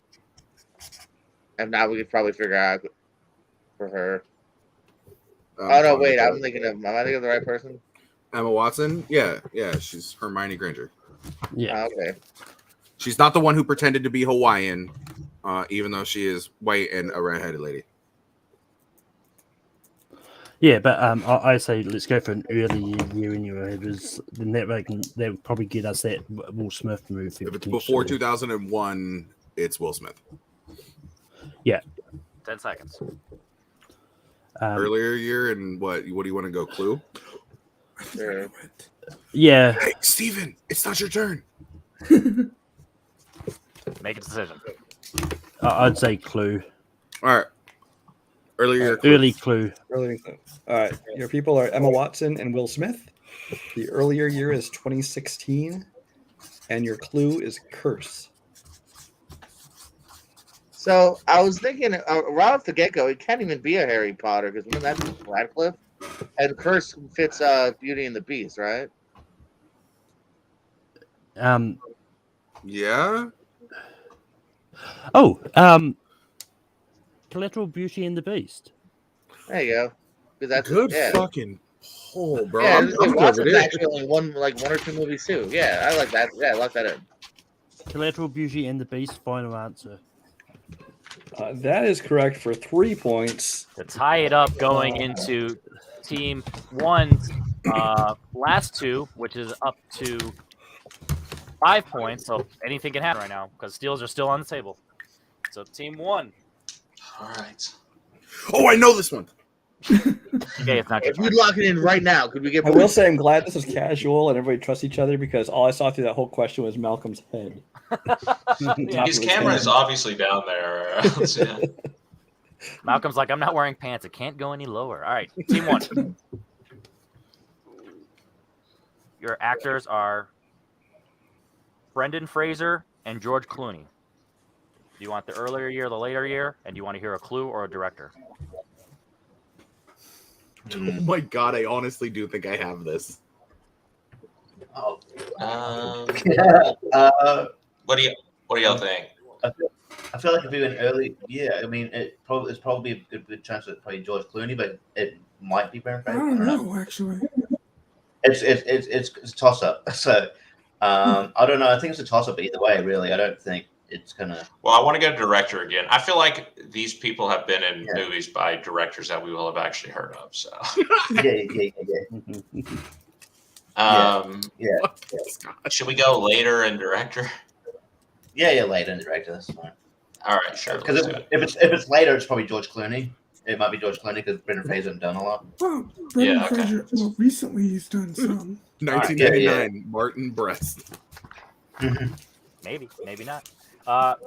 And now we could probably figure out for her. Oh no! Wait, I'm thinking of. Am I thinking of the right person? Emma Watson. Yeah, she's Hermione Granger. Yeah. Oh, okay. She's not the one who pretended to be Hawaiian, even though she is white and a redheaded lady. Yeah, but I say let's go for an early year anyway. Then that would probably get us that Will Smith movie. If it's before 2001, it's Will Smith. Yeah. 10 seconds. Earlier year, and what do you want to go? Clue? Sure. Yeah. Hey, Steven, it's not your turn. Make a decision. I'd say Clue. All right. Earlier. Early Clue. Early Clue. All right, your people are Emma Watson and Will Smith. The earlier year is 2016, and your clue is Curse. So I was thinking, right off the get go, it can't even be a Harry Potter because when that's Radcliffe, and Curse fits Beauty and the Beast, right? Yeah. Oh, Collateral Beauty and the Beast. There you go. Because that's Good fucking pull, bro. Yeah, I'm good Watson's with it. actually only one or two movies too. Yeah, I like that. Yeah, I like that in. Collateral Beauty and the Beast. Final answer. That is correct for 3 points. To tie it up going into team one's last two, which is up to 5 points. So anything can happen right now because steals are still on the table. So team one. All right. Oh, I know this one. Okay, it's not your If we turn. lock it in right now, could we get? I will say I'm glad this was casual and everybody trusts each other because all I saw through that whole question was Malcolm's head. His camera is obviously down there. Yeah. Malcolm's like, I'm not wearing pants. It can't go any lower. All right, team one. Your actors are Brendan Fraser and George Clooney. Do you want the earlier year or the later year? And do you want to hear a clue or a director? Oh my god, I honestly do think I have this. Oh. What do y'all think? I feel like if we went early, I mean, it's probably a good chance that probably George Clooney, but it might be Brendan I Fraser. don't know, actually. It's a toss up. So I don't know. I think it's a toss up either way. Really, I don't think it's gonna. Well, I want to go director again. I feel like these people have been in movies by directors that we will have actually heard of. So should we go later in director? Yeah, later in director. That's fine. All right, sure. Because if it's later, it's probably George Clooney. It might be George Clooney because Brendan Fraser hasn't done a lot. Well, Brendan Yeah, okay. Fraser, well, recently he's done some. 1999, Martin Brest. Maybe, maybe not.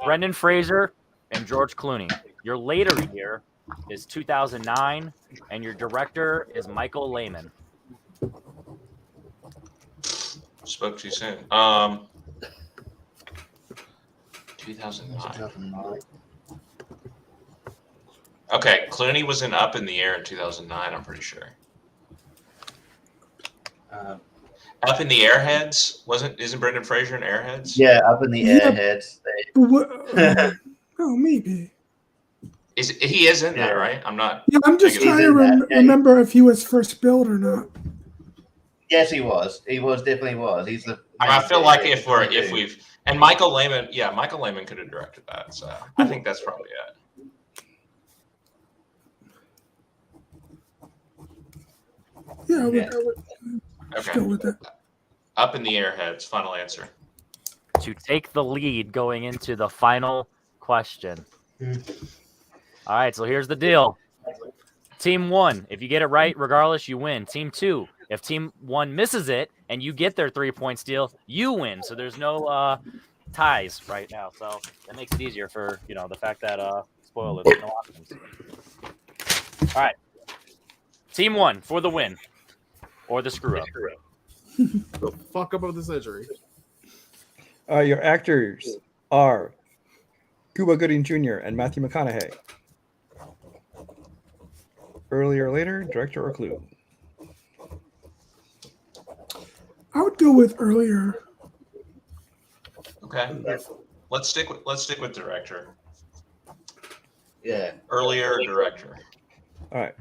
Brendan Fraser and George Clooney. Your later year is 2009, and your director is Michael Lehman. Spoke too soon. 2009. Okay, Clooney was in Up in the Air in 2009. I'm pretty sure. Up in the Airheads isn't Brendan Fraser in Airheads? Yeah, Up in the Yeah. Airheads. But what, oh, maybe. He is in there, right? I'm not. Yeah, I'm just thinking trying he's to in that, yeah. remember if he was first billed or not. Yes, he was. He definitely was. He's the. I feel like if we've and Michael Lehman could have directed that, so I think that's probably it. Yeah, Yeah. let's Okay. go with that. Up in the air, heads. Final answer. To take the lead going into the final question. All right, so here's the deal. Team 1, if you get it right, regardless, you win. Team 2, if Team 1 misses it and you get their 3-point steal, you win. So there's no ties right now. So that makes it easier for, the fact that, spoiler, there's no options. All right. Team 1 for the win or the screw up. The fuck up of the century. Your actors are Cuba Gooding Jr. and Matthew McConaughey. Earlier or later, director or clue? I would go with earlier. Okay. Let's stick with director. Yeah. Earlier director. All right.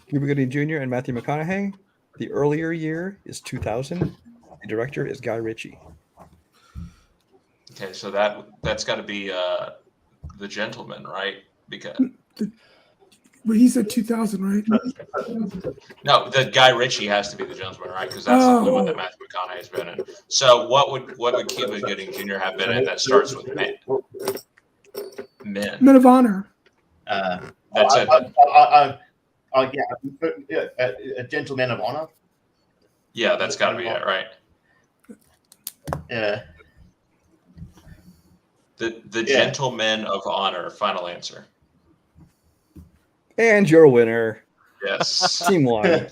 Cuba Gooding Jr. and Matthew McConaughey. The earlier year is 2000. The director is Guy Ritchie. Okay, so that's got to be The Gentleman, right? Because But he said 2000, right? no, the Guy Ritchie has to be The Gentleman, right? Because that's the only one that Matthew McConaughey's been in. So what would Cuba Gooding Jr. have been in that starts with men? Men of Honor. That's it. A Gentleman of Honor. Yeah, that's got to be it, right? Yeah. The Gentleman of Honor. Final answer. And your winner, Yes. Team 1.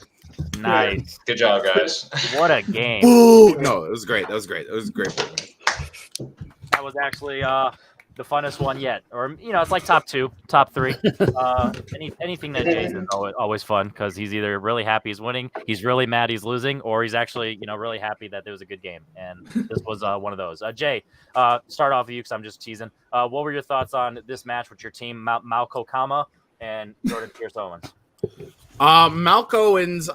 Nice. Good job, guys. What a game. Ooh, no, it was great. That was great. It was great. That was actually the funnest one yet. Or, it's like top 2, top 3. Anything that Jay's is always fun because he's either really happy he's winning, he's really mad he's losing, or he's actually, really happy that there was a good game. And this was one of those. Jay, start off with you because I'm just teasing. What were your thoughts on this match with your team, Malco Kama and Jordan Pierce Owens? Malco Owens,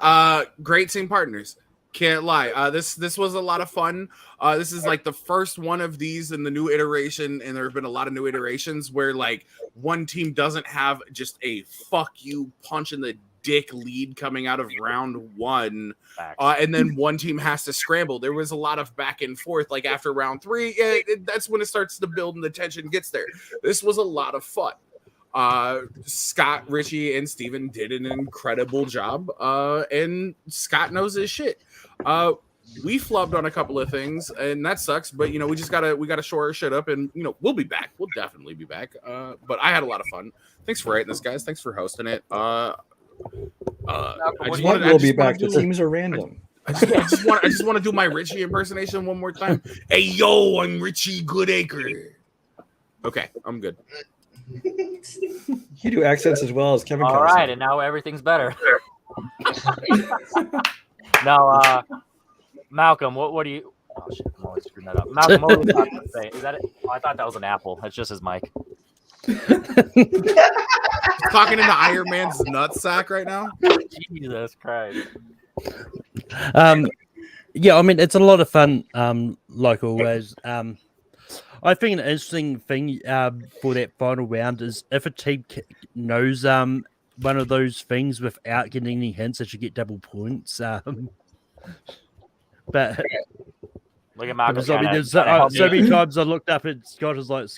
great team partners. Can't lie. This was a lot of fun. This is like the first one of these in the new iteration, and there have been a lot of new iterations where like one team doesn't have just a fuck you punch in the dick lead coming out of round 1, and then one team has to scramble. There was a lot of back and forth. Like after round 3, that's when it starts to build and the tension gets there. This was a lot of fun. Scott, Richie, and Steven did an incredible job, and Scott knows his shit. We flubbed on a couple of things, and that sucks, but we gotta shore our shit up, and we'll be back. We'll definitely be back. But I had a lot of fun. Thanks for writing this, guys. Thanks for hosting it. We'll be back. The teams are random. I just want to do my Richie impersonation one more time. Hey yo, I'm Richie Goodacre. Okay, I'm good. You do accents as well as Kevin. All right, and now everything's better. Now, Malcolm, what do you? Oh shit, I'm always screwing that up. Malcolm, what were you about to say? Is that it? Oh, I thought that was an apple. That's just his mic. Talking into Iron Man's nutsack right now. Jesus Christ. Yeah, I mean it's a lot of fun. Like always. I think an interesting thing for that final round is if a team knows one of those things without getting any hints, they should get double points. But look at Malcolm. I mean, there's so many times I looked up at Scott's like,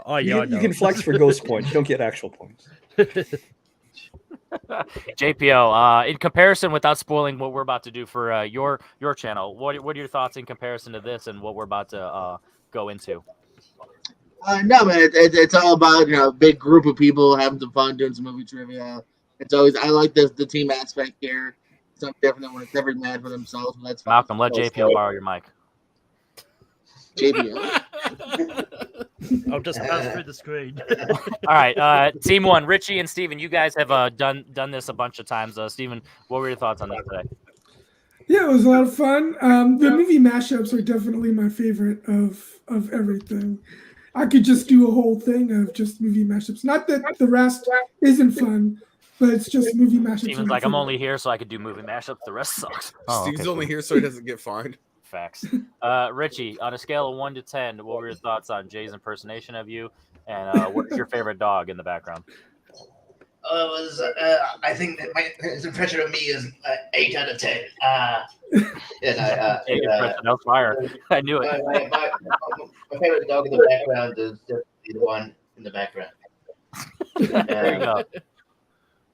oh yeah, I know. You can flex for ghost points. You don't get actual points. JPO, in comparison, without spoiling what we're about to do for your channel, what are your thoughts in comparison to this and what we're about to go into? No, man, it's all about a big group of people having some fun doing some movie trivia. It's always I like the team aspect here. Something different than when it's every mad for themselves. But that's fun. Malcolm, let JPO borrow your mic. JPO. I'll just pass through the screen. All right, Team 1, Richie and Steven, you guys have done this a bunch of times. Steven, what were your thoughts on this today? Yeah, it was a lot of fun. The movie mashups are definitely my favorite of everything. I could just do a whole thing of just movie mashups. Not that the rest isn't fun, but it's just movie mashups. Steven's like, I'm only here so I could do movie mashups. The rest sucks. Steve's only here so he doesn't get fined. Facts. Richie, on a scale of 1 to 10, what were your thoughts on Jay's impersonation of you? And what's your favorite dog in the background? I think that his impression of me is 8 out of 10. And that was fire. I knew it. my favorite dog in the background is just the one in the background. There you go.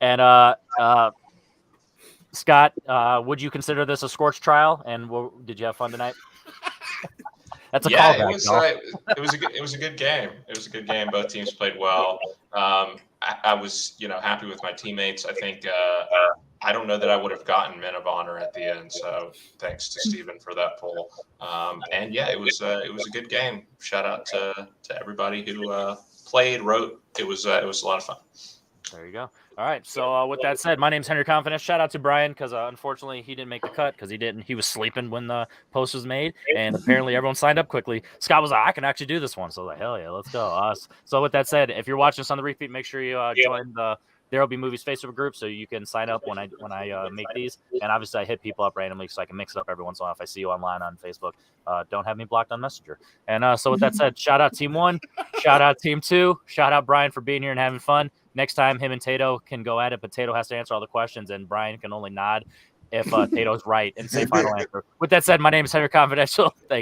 And Scott, would you consider this a scorched trial? And did you have fun tonight? That's a callback. It was a good game. It was a good game. Both teams played well. I was happy with my teammates. I think I don't know that I would have gotten Men of Honor at the end. So thanks to Steven for that poll. And yeah, it was a good game. Shout out to everybody who played, wrote. It was a lot of fun. There you go. All right. So with that said, my name's Henry Confidence. Shout out to Brian because unfortunately he didn't make the cut because he was sleeping when the post was made, and apparently everyone signed up quickly. Scott was like, I can actually do this one, so I was like, hell yeah, let's go. So with that said, if you're watching this on the repeat, make sure you join the There Will Be Movies Facebook group so you can sign up when I make these. And obviously I hit people up randomly so I can mix it up every once in a while if I see you online on Facebook. Don't have me blocked on Messenger. And so with that said, shout out Team 1, shout out Team 2, shout out Brian for being here and having fun. Next time him and Tato can go at it, but Tato has to answer all the questions and Brian can only nod if Tato's right and say final answer. With that said, my name is Henry Confidential. Thank you.